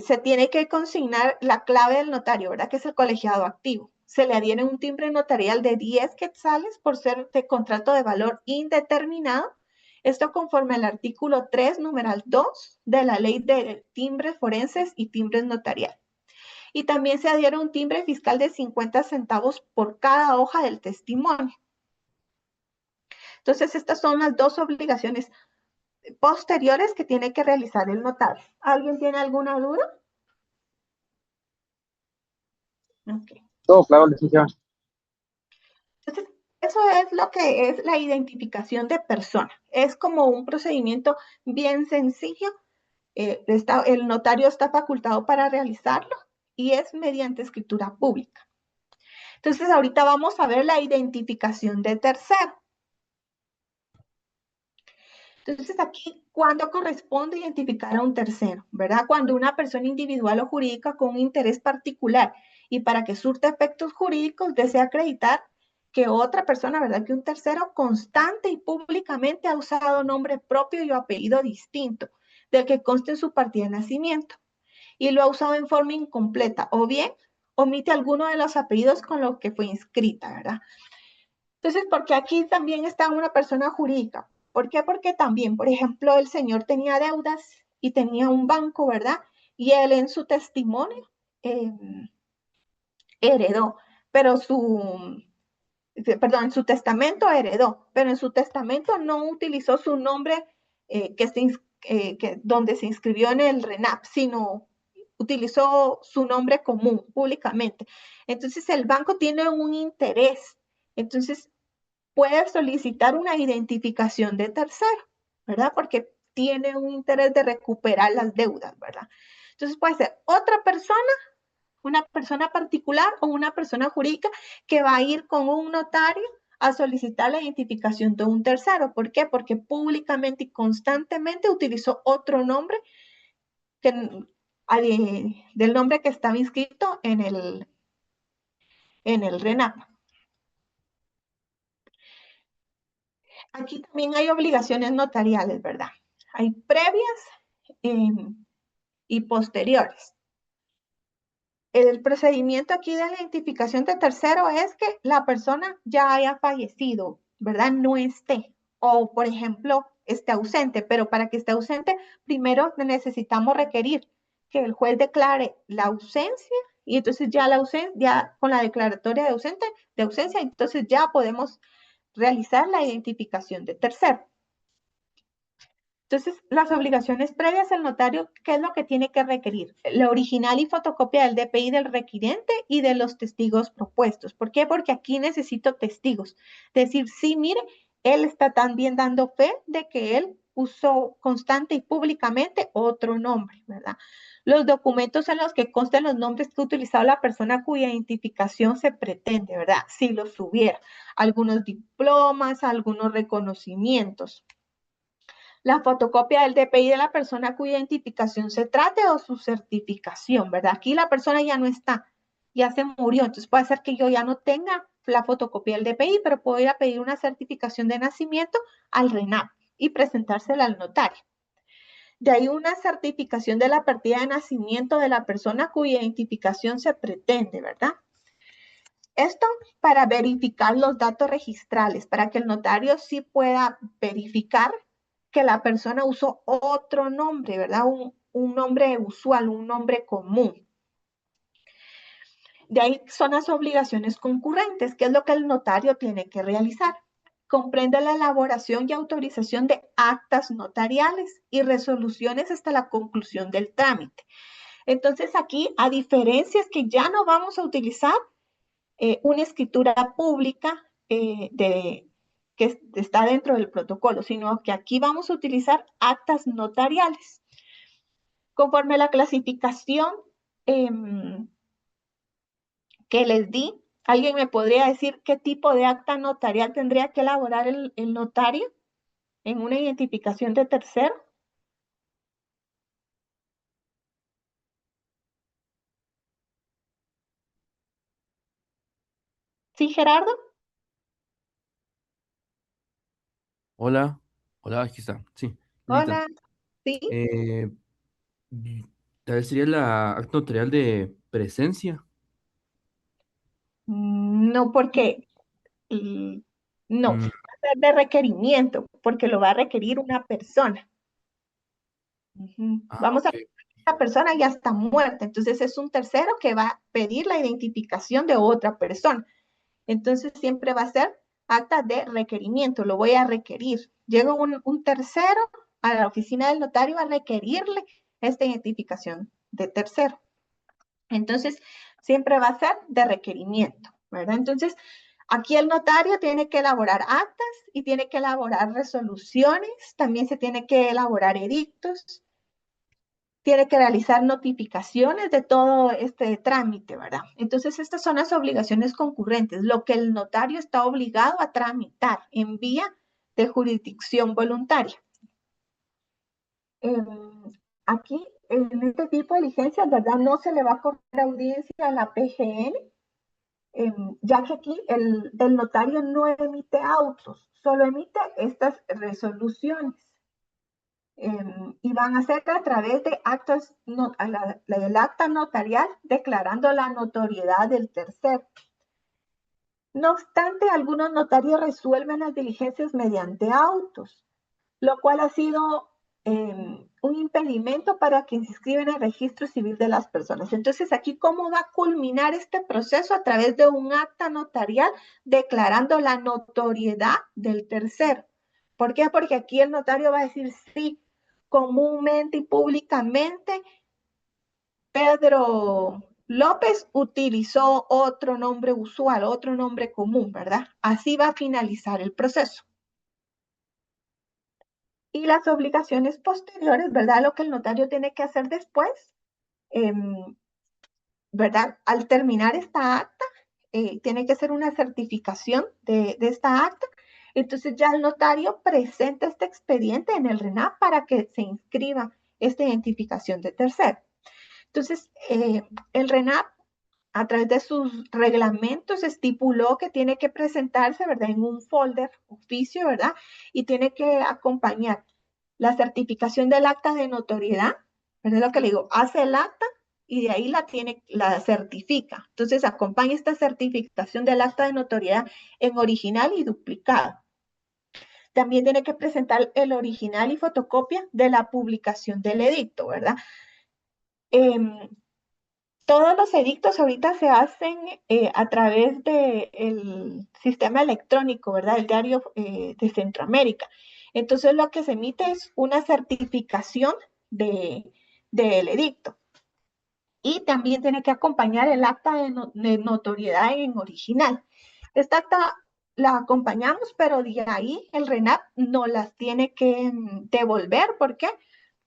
A: Se tiene que consignar la clave del notario, ¿verdad? Que es el colegiado activo. Se le adhiere un timbre notarial de 10 quetzales por ser de contrato de valor indeterminado. Esto conforme al artículo 3, numeral 2 de la Ley de Timbres Forenses y Timbres Notariales. Y también se adhiere un timbre fiscal de 50 centavos por cada hoja del testimonio. Entonces, estas son las 2 obligaciones posteriores que tiene que realizar el notario. ¿Alguien tiene alguna duda? Ok.
J: Todo claro, licenciada.
A: Entonces, eso es lo que es la identificación de persona. Es como un procedimiento bien sencillo. El notario está facultado para realizarlo y es mediante escritura pública. Entonces, ahorita vamos a ver la identificación de tercero. Entonces, aquí, ¿cuándo corresponde identificar a un tercero? ¿Verdad? Cuando una persona individual o jurídica con un interés particular y para que surta efectos jurídicos desea acreditar que otra persona, ¿verdad? Que un tercero constante y públicamente ha usado nombre propio y apellido distinto del que conste en su partida de nacimiento y lo ha usado en forma incompleta o bien omite alguno de los apellidos con los que fue inscrita, ¿verdad? Entonces, porque aquí también está una persona jurídica. ¿Por qué? Porque también, por ejemplo, el señor tenía deudas y tenía un banco, ¿verdad? Y él en su testimonio heredó, pero en su testamento heredó, pero en su testamento no utilizó su nombre donde se inscribió en el RENAP, sino utilizó su nombre común públicamente. Entonces el banco tiene un interés, entonces puede solicitar una identificación de tercero, ¿verdad? Porque tiene un interés de recuperar las deudas, ¿verdad? Entonces puede ser otra persona, una persona particular o una persona jurídica que va a ir con un notario a solicitar la identificación de un tercero. ¿Por qué? Porque públicamente y constantemente utilizó otro nombre del nombre que estaba inscrito en el RENAP. Aquí también hay obligaciones notariales, ¿verdad? Hay previas y posteriores. El procedimiento aquí de la identificación de tercero es que la persona ya haya fallecido, ¿verdad? No esté. O, por ejemplo, esté ausente, pero para que esté ausente, primero necesitamos requerir que el juez declare la ausencia y entonces ya con la declaratoria de ausencia, entonces ya podemos realizar la identificación de tercero. Entonces, las obligaciones previas al notario, ¿qué es lo que tiene que requerir? La original y fotocopia del DPI del requirente y de los testigos propuestos. ¿Por qué? Porque aquí necesito testigos. Decir, sí, mire, él está también dando fe de que él usó constante y públicamente otro nombre, ¿verdad? Los documentos en los que consten los nombres que ha utilizado la persona cuya identificación se pretende, ¿verdad? Si los hubiera. Algunos diplomas, algunos reconocimientos. La fotocopia del DPI de la persona cuya identificación se trate o su certificación, ¿verdad? Aquí la persona ya no está, ya se murió, entonces puede ser que yo ya no tenga la fotocopia del DPI, pero puedo ir a pedir una certificación de nacimiento al RENAP y presentársela al notario. De ahí una certificación de la partida de nacimiento de la persona cuya identificación se pretende, ¿verdad? Esto para verificar los datos registrales, para que el notario sí pueda verificar que la persona usó otro nombre, ¿verdad? Un nombre usual, un nombre común. De ahí son las obligaciones concurrentes, que es lo que el notario tiene que realizar. Comprende la elaboración y autorización de actas notariales y resoluciones hasta la conclusión del trámite. Entonces aquí, a diferencia es que ya no vamos a utilizar una escritura pública que está dentro del protocolo, sino que aquí vamos a utilizar actas notariales. Conforme a la clasificación que les di, ¿alguien me podría decir qué tipo de acta notarial tendría que elaborar el notario en una identificación de tercero? ¿Sí, Gerardo?
K: Hola, hola, aquí está. Sí, Lita.
A: Hola, ¿sí?
K: Mm, Tal vez sería la acta notarial de presencia.
A: No, porque no,
K: Mm,
A: va a ser de requerimiento, porque lo va a requerir una persona. Vamos a
K: ok.
A: ver, esta persona ya está muerta, entonces es un tercero que va a pedir la identificación de otra persona. Entonces siempre va a ser acta de requerimiento, lo voy a requerir. Llega un tercero a la oficina del notario a requerirle esta identificación de tercero. Entonces siempre va a ser de requerimiento, ¿verdad? Entonces aquí el notario tiene que elaborar actas y tiene que elaborar resoluciones, también se tiene que elaborar edictos, tiene que realizar notificaciones de todo este trámite, ¿verdad? Entonces, estas son las obligaciones concurrentes, lo que el notario está obligado a tramitar en vía de jurisdicción voluntaria. Aquí, en este tipo de diligencias, ¿verdad? No se le va a correr audiencia a la PGN, ya que aquí el notario no emite autos, solo emite estas resoluciones. y van a ser a través de actos, el acta notarial declarando la notoriedad del tercero. No obstante, algunos notarios resuelven las diligencias mediante autos, lo cual ha sido un impedimento para que se inscriba en el registro civil de las personas. Entonces, aquí, ¿cómo va a culminar este proceso? A través de un acta notarial declarando la notoriedad del tercero. ¿Por qué? Porque aquí el notario va a decir, sí, comúnmente y públicamente, Pedro López utilizó otro nombre usual, otro nombre común, ¿verdad? Así va a finalizar el proceso. Y las obligaciones posteriores, ¿verdad? Lo que el notario tiene que hacer después, ¿verdad? Al terminar esta acta, tiene que hacer una certificación de esta acta. Entonces ya el notario presenta este expediente en el RENAP para que se inscriba esta identificación de tercero. Entonces, el RENAP, a través de sus reglamentos, estipuló que tiene que presentarse, ¿verdad? En un folder oficio, ¿verdad? Y tiene que acompañar la certificación del acta de notoriedad, ¿verdad? Lo que le digo, hace el acta y de ahí la certifica. Entonces, acompaña esta certificación del acta de notoriedad en original y duplicado. También tiene que presentar el original y fotocopia de la publicación del edicto, ¿verdad? Todos los edictos ahorita se hacen a través del sistema electrónico, ¿verdad? El diario de Centroamérica. Entonces, lo que se emite es una certificación del edicto. Y también tiene que acompañar el acta de notoriedad en original. Esta acta la acompañamos, pero de ahí el RENAP no las tiene que devolver. ¿Por qué?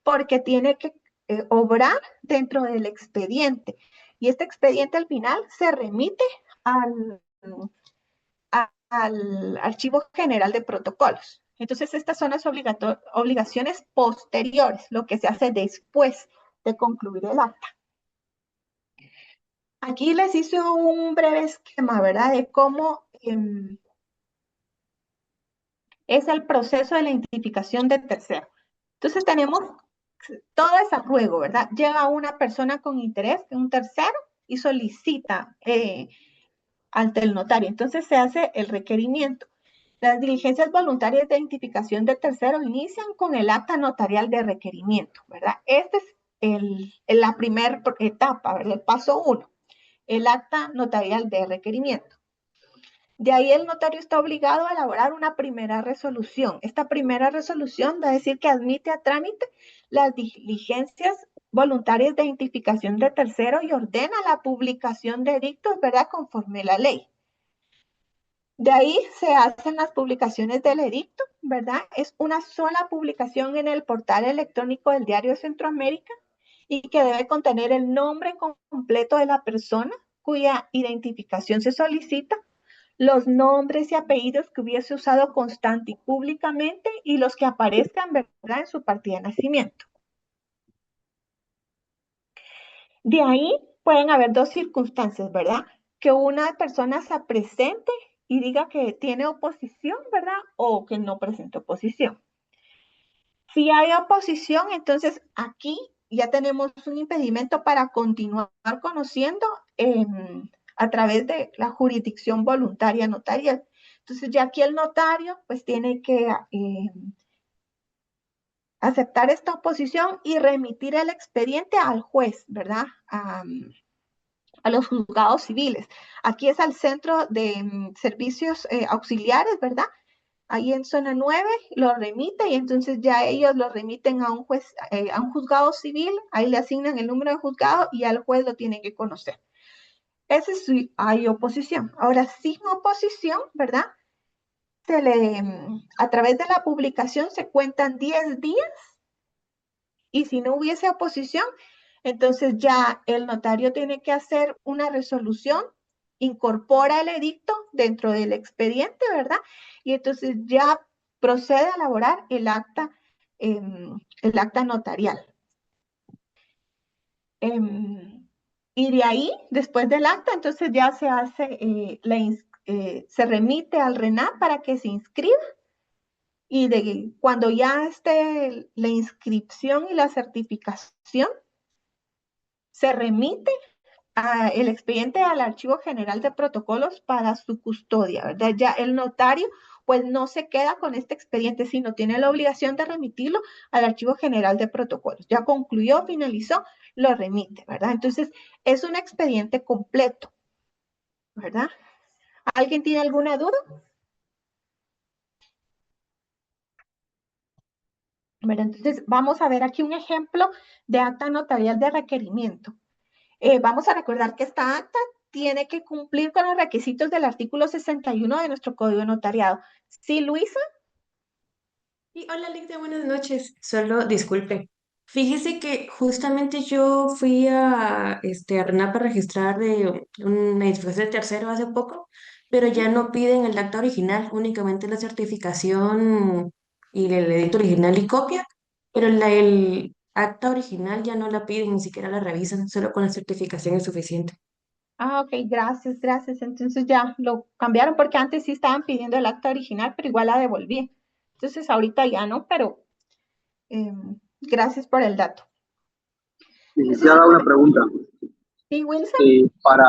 A: Porque tiene que obrar dentro del expediente. Y este expediente al final se remite al Archivo General de Protocolos. Entonces, estas son las obligaciones posteriores, lo que se hace después de concluir el acta. Aquí les hice un breve esquema, ¿verdad? De cómo es el proceso de la identificación de tercero. Entonces, tenemos todo ese juego, ¿verdad? Llega una persona con interés, un tercero, y solicita ante el notario. Entonces se hace el requerimiento. Las diligencias voluntarias de identificación de terceros inician con el acta notarial de requerimiento, ¿verdad? Esta es la primera etapa, ¿verdad? El paso 1, el acta notarial de requerimiento. De ahí el notario está obligado a elaborar una primera resolución. Esta primera resolución va a decir que admite a trámite las diligencias voluntarias de identificación de tercero y ordena la publicación de edictos, ¿verdad? Conforme la ley. De ahí se hacen las publicaciones del edicto, ¿verdad? Es una sola publicación en el portal electrónico del Diario de Centroamérica y que debe contener el nombre completo de la persona cuya identificación se solicita, los nombres y apellidos que hubiese usado constante y públicamente y los que aparezcan, ¿verdad?, en su partida de nacimiento. De ahí pueden haber dos circunstancias, ¿verdad? Que una persona se presente y diga que tiene oposición, ¿verdad? O que no presenta oposición. Si hay oposición, entonces aquí ya tenemos un impedimento para continuar conociendo a través de la jurisdicción voluntaria notarial. Entonces ya aquí el notario pues tiene que aceptar esta oposición y remitir el expediente al juez, ¿verdad? A los juzgados civiles. Aquí es al Centro de Servicios Auxiliares, ¿verdad? Ahí en zona 9 lo remite y entonces ya ellos lo remiten a un juez, a un juzgado civil, ahí le asignan el número de juzgado y al juez lo tienen que conocer. Ese sí hay oposición. Ahora, sin oposición, ¿verdad? A través de la publicación se cuentan 10 días y si no hubiese oposición, entonces ya el notario tiene que hacer una resolución, incorpora el edicto dentro del expediente, ¿verdad? Y entonces ya procede a elaborar el acta notarial. Y de ahí, después del acta, entonces ya se hace, se remite al RENAP para que se inscriba y cuando ya esté la inscripción y la certificación, se remite el expediente al Archivo General de Protocolos para su custodia, ¿verdad? Ya el notario pues no se queda con este expediente, sino tiene la obligación de remitirlo al Archivo General de Protocolos. Ya concluyó, finalizó, lo remite, ¿verdad? Entonces, es un expediente completo, ¿verdad? ¿Alguien tiene alguna duda? ¿Verdad? Entonces, vamos a ver aquí un ejemplo de acta notarial de requerimiento. Vamos a recordar que esta acta tiene que cumplir con los requisitos del artículo 61 de nuestro Código de Notariado. ¿Sí, Luisa?
L: Y hola, Lidia, buenas noches. Solo disculpe. Fíjese que justamente yo fui a RENAP a registrar de una edificación de tercero hace poco, pero ya no piden el acta original, únicamente la certificación y el edicto original y copia, pero el acta original ya no la piden, ni siquiera la revisan, solo con la certificación es suficiente.
A: Ah, ok, gracias, gracias. Entonces ya lo cambiaron porque antes sí estaban pidiendo el acta original, pero igual la devolví. Entonces ahorita ya no, pero gracias por el dato.
J: Licenciada, una pregunta.
A: Sí, Wilson.
J: Para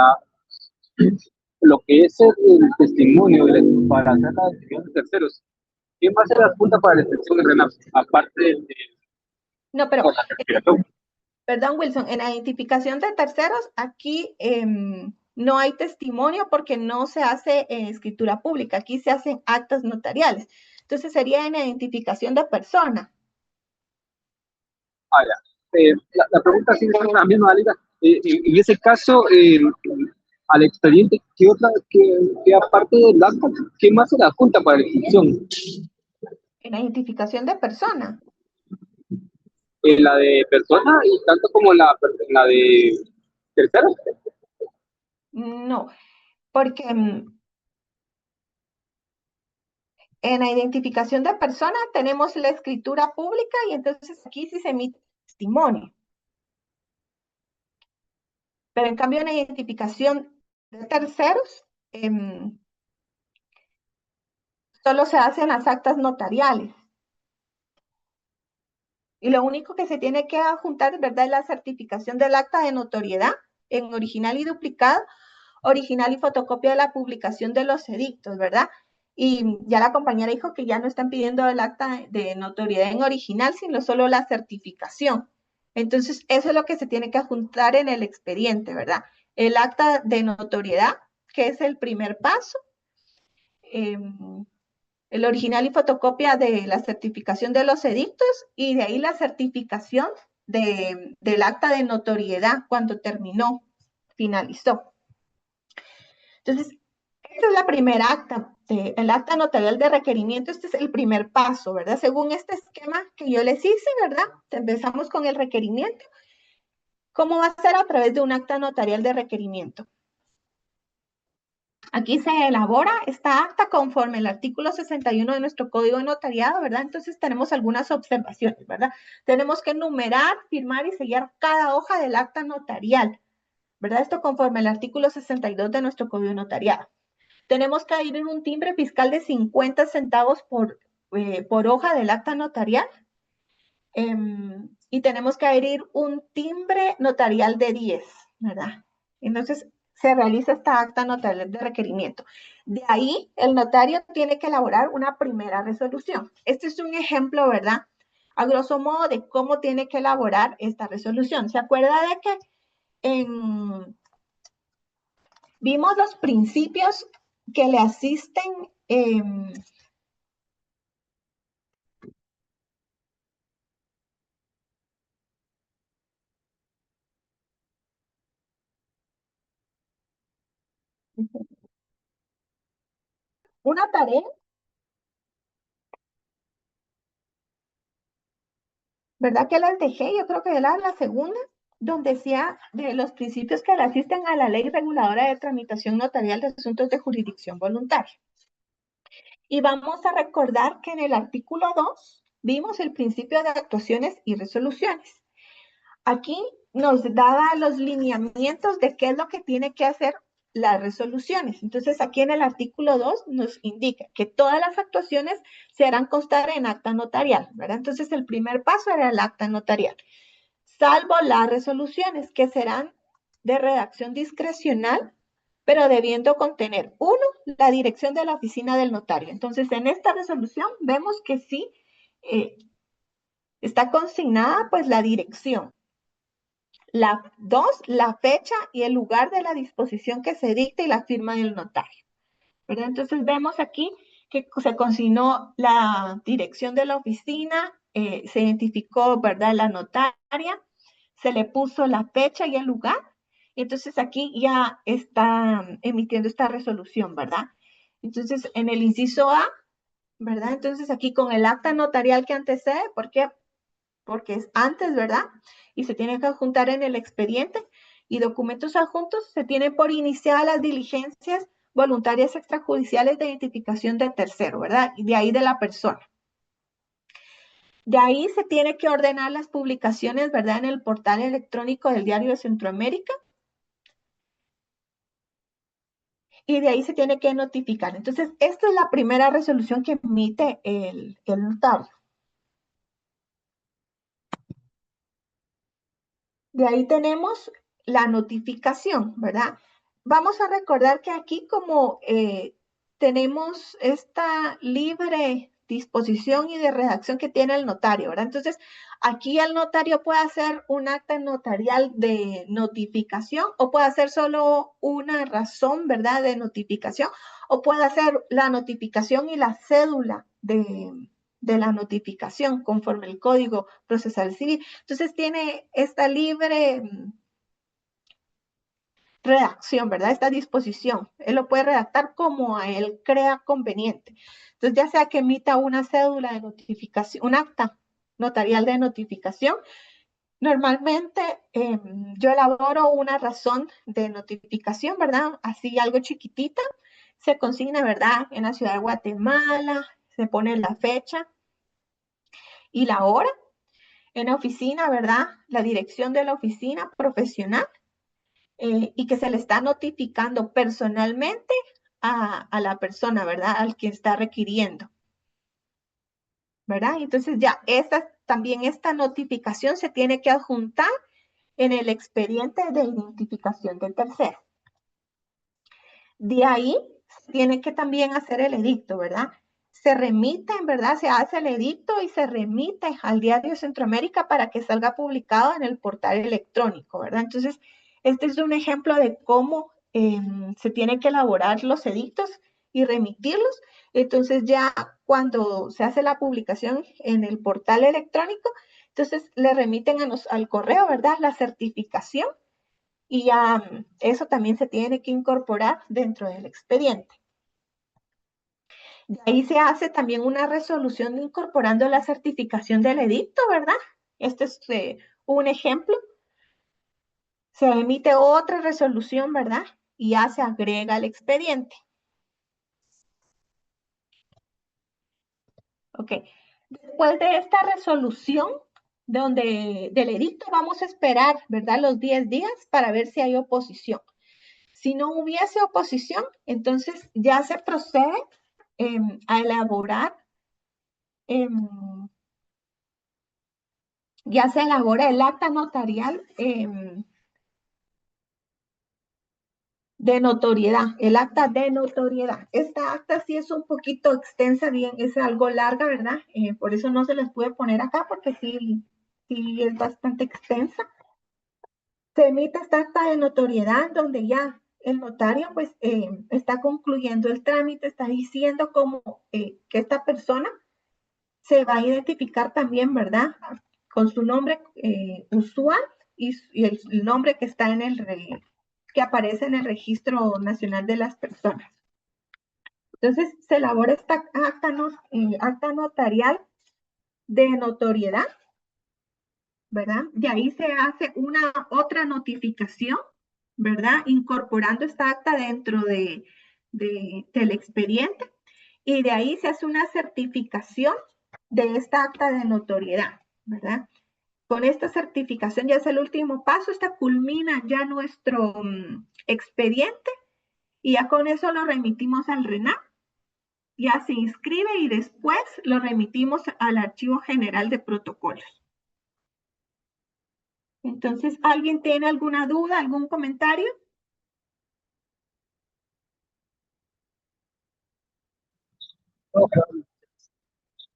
J: lo que es el testimonio para hacer la decisión de terceros, ¿qué más se le adjunta para la extensión de RENAP? Aparte de
A: No, pero,
J: la certificación.
A: perdón, Wilson, en la identificación de terceros, aquí no hay testimonio porque no se hace en escritura pública, aquí se hacen actas notariales. Entonces sería en la identificación de persona.
J: Ah, ya. La pregunta sí es la misma, Alida. En ese caso, al expediente, ¿qué aparte del acta, qué más se le adjunta para la extensión?
A: En la identificación de persona.
J: La de persona y tanto como la de terceros.
A: No, porque en la identificación de persona tenemos la escritura pública y entonces aquí sí se emite testimonio. Pero en cambio en la identificación de terceros solo se hacen las actas notariales. Y lo único que se tiene que adjuntar, ¿verdad?, es la certificación del acta de notoriedad en original y duplicado, original y fotocopia de la publicación de los edictos, ¿verdad? Y ya la compañera dijo que ya no están pidiendo el acta de notoriedad en original, sino solo la certificación. Entonces, eso es lo que se tiene que adjuntar en el expediente, ¿verdad? El acta de notoriedad, que es el primer paso, el original y fotocopia de la certificación de los edictos y de ahí la certificación del acta de notoriedad cuando terminó, finalizó. Entonces, esta es la primera acta, el acta notarial de requerimiento. Este es el primer paso, ¿verdad? Según este esquema que yo les hice, ¿verdad? Empezamos con el requerimiento. ¿Cómo va a ser? A través de un acta notarial de requerimiento. Aquí se elabora esta acta conforme el artículo 61 de nuestro Código de Notariado, ¿verdad? Entonces tenemos algunas observaciones, ¿verdad? Tenemos que numerar, firmar y sellar cada hoja del acta notarial, ¿verdad? Esto conforme el artículo 62 de nuestro Código de Notariado. Tenemos que adherir un timbre fiscal de 50 centavos por hoja del acta notarial. Y tenemos que adherir un timbre notarial de 10, ¿verdad? Entonces, se realiza esta acta notarial de requerimiento. De ahí, el notario tiene que elaborar una primera resolución. Este es un ejemplo, ¿verdad? A grosso modo de cómo tiene que elaborar esta resolución. ¿Se acuerda de que vimos los principios que le asisten una tarea, ¿verdad? Que les dejé, yo creo que era la segunda, donde decía de los principios que le asisten a la ley reguladora de tramitación notarial de asuntos de jurisdicción voluntaria. Y vamos a recordar que en el artículo 2 vimos el principio de actuaciones y resoluciones. Aquí nos daba los lineamientos de qué es lo que tiene que hacer las resoluciones. Entonces, aquí en el artículo 2 nos indica que todas las actuaciones se harán constar en acta notarial, ¿verdad? Entonces, el primer paso era el acta notarial, salvo las resoluciones que serán de redacción discrecional, pero debiendo contener, uno, la dirección de la oficina del notario. Entonces, en esta resolución vemos que sí está consignada pues la dirección. Dos, la fecha y el lugar de la disposición que se dicta y la firma del notario, ¿verdad? Entonces vemos aquí que se consignó la dirección de la oficina, se identificó, ¿verdad?, la notaria, se le puso la fecha y el lugar, y entonces aquí ya está emitiendo esta resolución, ¿verdad? Entonces en el inciso A, ¿verdad? Entonces aquí con el acta notarial que antecede, ¿por qué? Porque es antes, ¿verdad? Y se tiene que adjuntar en el expediente, y documentos adjuntos se tienen por iniciadas las diligencias voluntarias extrajudiciales de identificación de tercero, ¿verdad? Y de ahí de la persona. De ahí se tiene que ordenar las publicaciones, ¿verdad?, en el portal electrónico del Diario de Centroamérica. Y de ahí se tiene que notificar. Entonces, esta es la primera resolución que emite el notario. De ahí tenemos la notificación, ¿verdad? Vamos a recordar que aquí como tenemos esta libre disposición y de redacción que tiene el notario, ¿verdad? Entonces, aquí el notario puede hacer un acta notarial de notificación o puede hacer solo una razón, ¿verdad?, de notificación, o puede hacer la notificación y la cédula de la notificación conforme el Código Procesal Civil. Entonces tiene esta libre redacción, ¿verdad? Esta disposición. Él lo puede redactar como a él crea conveniente. Entonces, ya sea que emita una cédula de notificación, un acta notarial de notificación, normalmente yo elaboro una razón de notificación, ¿verdad? Así algo chiquitita, se consigna, ¿verdad?, en la ciudad de Guatemala, se pone la fecha y la hora. En la oficina, ¿verdad?, la dirección de la oficina profesional, y que se le está notificando personalmente a la persona, ¿verdad?, al que está requiriendo, ¿verdad? Entonces ya también esta notificación se tiene que adjuntar en el expediente de identificación del tercero. De ahí tiene que también hacer el edicto, ¿verdad? Se remite, en verdad, se hace el edicto y se remite al Diario de Centroamérica para que salga publicado en el portal electrónico, ¿verdad? Entonces, este es un ejemplo de cómo se tienen que elaborar los edictos y remitirlos. Entonces, ya cuando se hace la publicación en el portal electrónico, entonces le remiten al correo, ¿verdad?, la certificación, y ya eso también se tiene que incorporar dentro del expediente. De ahí se hace también una resolución incorporando la certificación del edicto, ¿verdad? Este es un ejemplo. Se emite otra resolución, ¿verdad? Y ya se agrega al expediente. Ok. Después de esta resolución del edicto, vamos a esperar, ¿verdad?, los 10 días para ver si hay oposición. Si no hubiese oposición, entonces ya se procede a elaborar, ya se elabora el acta notarial de notoriedad, el acta de notoriedad. Esta acta sí es un poquito extensa, bien, es algo larga, ¿verdad? Por eso no se les puede poner acá, porque sí es bastante extensa. Se emite esta acta de notoriedad donde ya el notario pues está concluyendo el trámite, está diciendo como que esta persona se va a identificar también, ¿verdad?, con su nombre usual y el nombre que está que aparece en el Registro Nacional de las Personas. Entonces, se elabora esta acta notarial de notoriedad, ¿verdad? De ahí se hace otra notificación, ¿verdad?, incorporando esta acta dentro del expediente, y de ahí se hace una certificación de esta acta de notoriedad, ¿verdad? Con esta certificación ya es el último paso, esta culmina ya nuestro expediente, y ya con eso lo remitimos al RENAP, ya se inscribe y después lo remitimos al Archivo General de Protocolos. Entonces, ¿alguien tiene alguna duda, algún comentario?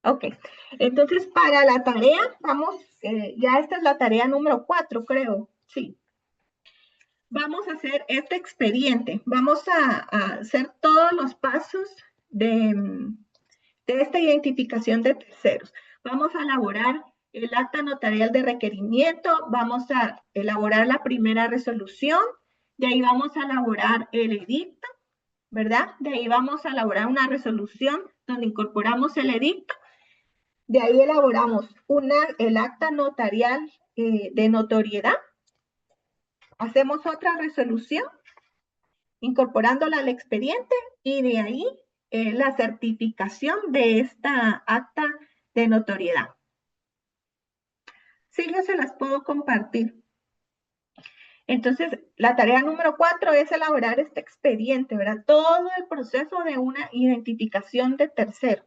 A: Ok, entonces para la tarea, vamos, ya esta es la tarea número 4, creo, sí. Vamos a hacer este expediente, vamos a hacer todos los pasos de esta identificación de terceros. Vamos a elaborar el acta notarial de requerimiento, vamos a elaborar la primera resolución, de ahí vamos a elaborar el edicto, ¿verdad? De ahí vamos a elaborar una resolución donde incorporamos el edicto. De ahí elaboramos el acta notarial de notoriedad. Hacemos otra resolución incorporándola al expediente y de ahí la certificación de esta acta de notoriedad. Sí, yo se las puedo compartir. Entonces, la tarea número 4 es elaborar este expediente, ¿verdad? Todo el proceso de una identificación de tercero.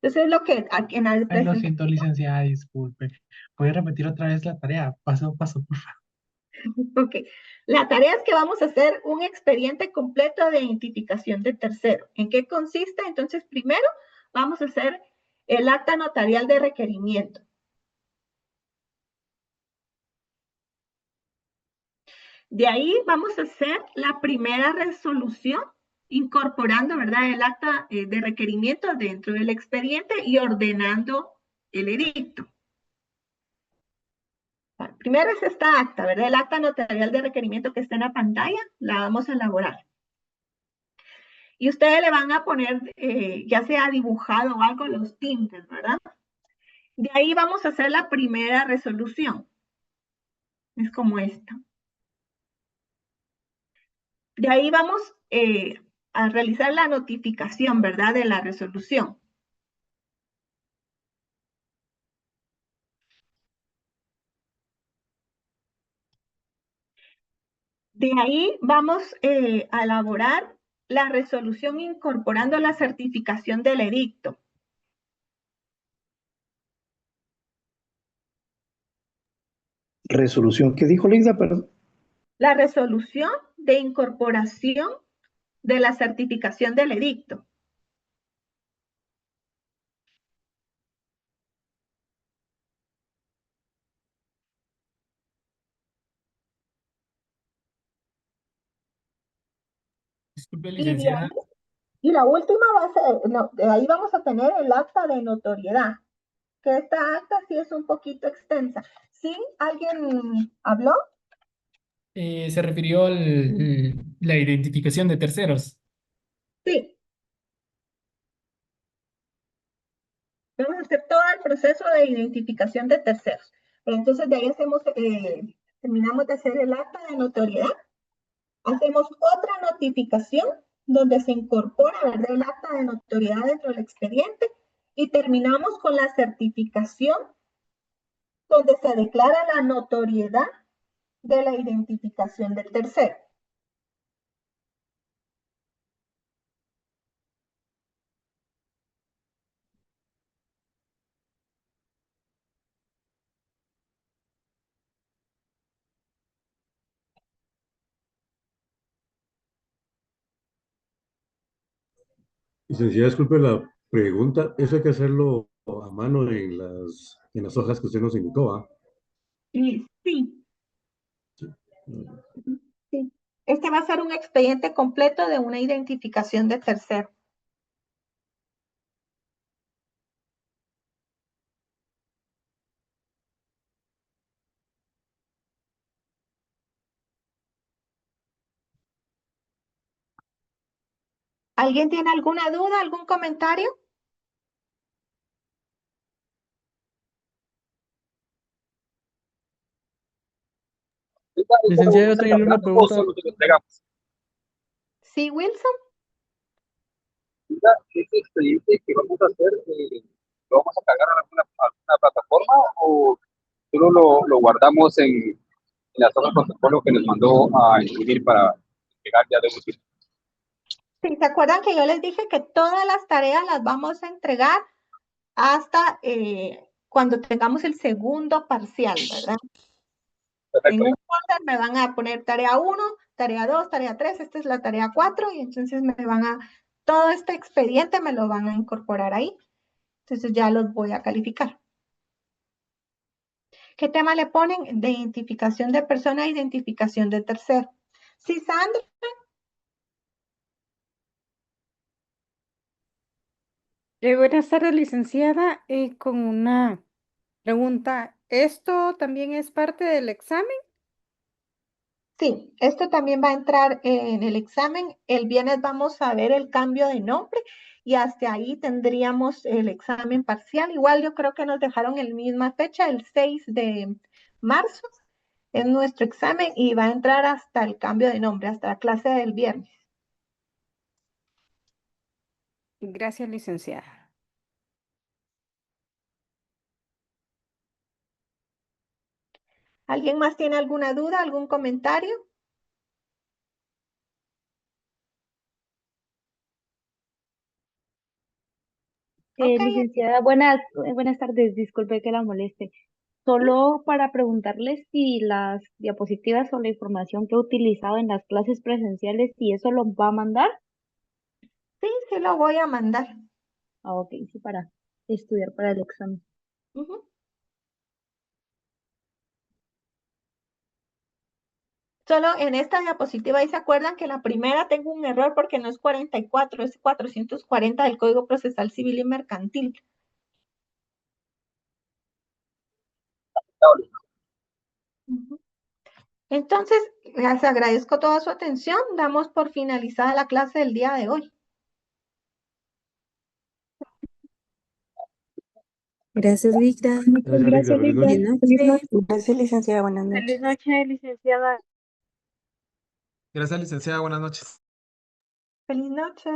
A: Entonces, lo que aquí en la
M: Ay, lo
A: presentación.
M: siento, licenciada, disculpe. ¿Puede repetir otra vez la tarea? Paso a paso, por favor.
A: Ok, la tarea es que vamos a hacer un expediente completo de identificación de tercero. ¿En qué consiste? Entonces, primero vamos a hacer el acta notarial de requerimiento. De ahí vamos a hacer la primera resolución incorporando, ¿verdad?, el acta de requerimiento dentro del expediente y ordenando el edicto. Primero es esta acta, ¿verdad? El acta notarial de requerimiento que está en la pantalla, la vamos a elaborar. Y ustedes le van a poner, ya sea dibujado o algo, los tintes, ¿verdad? De ahí vamos a hacer la primera resolución. Es como esta. De ahí vamos a realizar la notificación, ¿verdad? De la resolución. De ahí vamos a elaborar la resolución incorporando la certificación del edicto.
G: Resolución, ¿qué dijo Linda? Perdón.
A: La resolución de incorporación de la certificación del edicto.
M: Disculpe,
A: Y,
M: licenciada.
A: y la última va a ser, no, de ahí vamos a tener el acta de notoriedad, que esta acta sí es un poquito extensa. ¿Sí? ¿Alguien habló?
M: Se refirió a la identificación de terceros.
A: Sí. Vamos a hacer todo el proceso de identificación de terceros. Pero entonces de ahí hacemos, terminamos de hacer el acta de notoriedad. Hacemos otra notificación donde se incorpora, ¿verdad?, el acta de notoriedad dentro del expediente y terminamos con la certificación donde se declara la notoriedad de la identificación del tercero.
N: Licenciada, disculpe la pregunta. Eso hay que hacerlo a mano en las hojas que usted nos indicó, ¿ah?
A: Sí. Sí. Este va a ser un expediente completo de una identificación de tercero. ¿Alguien tiene alguna duda, algún comentario?
H: Licenciada, yo tengo una pregunta.
A: Sí, Wilson.
J: Ese expediente que vamos a hacer, ¿lo vamos a cargar a alguna plataforma o solo lo guardamos en las hojas protocolo que nos mandó a imprimir para llegar ya de útil.
A: Sí, ¿se acuerdan que yo les dije que todas las tareas las vamos a entregar hasta cuando tengamos el segundo parcial, ¿verdad? En un folder me van a poner tarea 1, tarea 2, tarea 3, esta es la tarea 4, y entonces todo este expediente me lo van a incorporar ahí. Entonces ya los voy a calificar. ¿Qué tema le ponen? De identificación de persona e identificación de tercero. Sí, Sandra.
O: Buenas tardes, licenciada. Con una pregunta, ¿esto también es parte del examen?
A: Sí, esto también va a entrar en el examen. El viernes vamos a ver el cambio de nombre y hasta ahí tendríamos el examen parcial. Igual yo creo que nos dejaron en la misma fecha, el 6 de marzo es nuestro examen y va a entrar hasta el cambio de nombre, hasta la clase del viernes.
O: Gracias, licenciada.
A: ¿Alguien más tiene alguna duda, algún comentario? Ok.
D: Licenciada, buenas tardes, disculpe que la moleste. Solo para preguntarle si las diapositivas o la información que he utilizado en las clases presenciales, si eso lo va a mandar.
A: Sí, sí lo voy a mandar.
D: Ah, ok, sí, para estudiar para el examen.
A: Ujú. Solo en esta diapositiva, ahí se acuerdan que en la primera tengo un error porque no es 44, es 440 del Código Procesal Civil y Mercantil. Ujú. Entonces, les agradezco toda su atención. Damos por finalizada la clase del día de hoy.
P: Gracias, Ligda.
N: Gracias, Ligda. Feliz noche.
P: Buenas noches. Gracias, licenciada. Buenas noches.
O: Feliz noche, licenciada.
F: Gracias, licenciada. Buenas noches.
A: Feliz noche.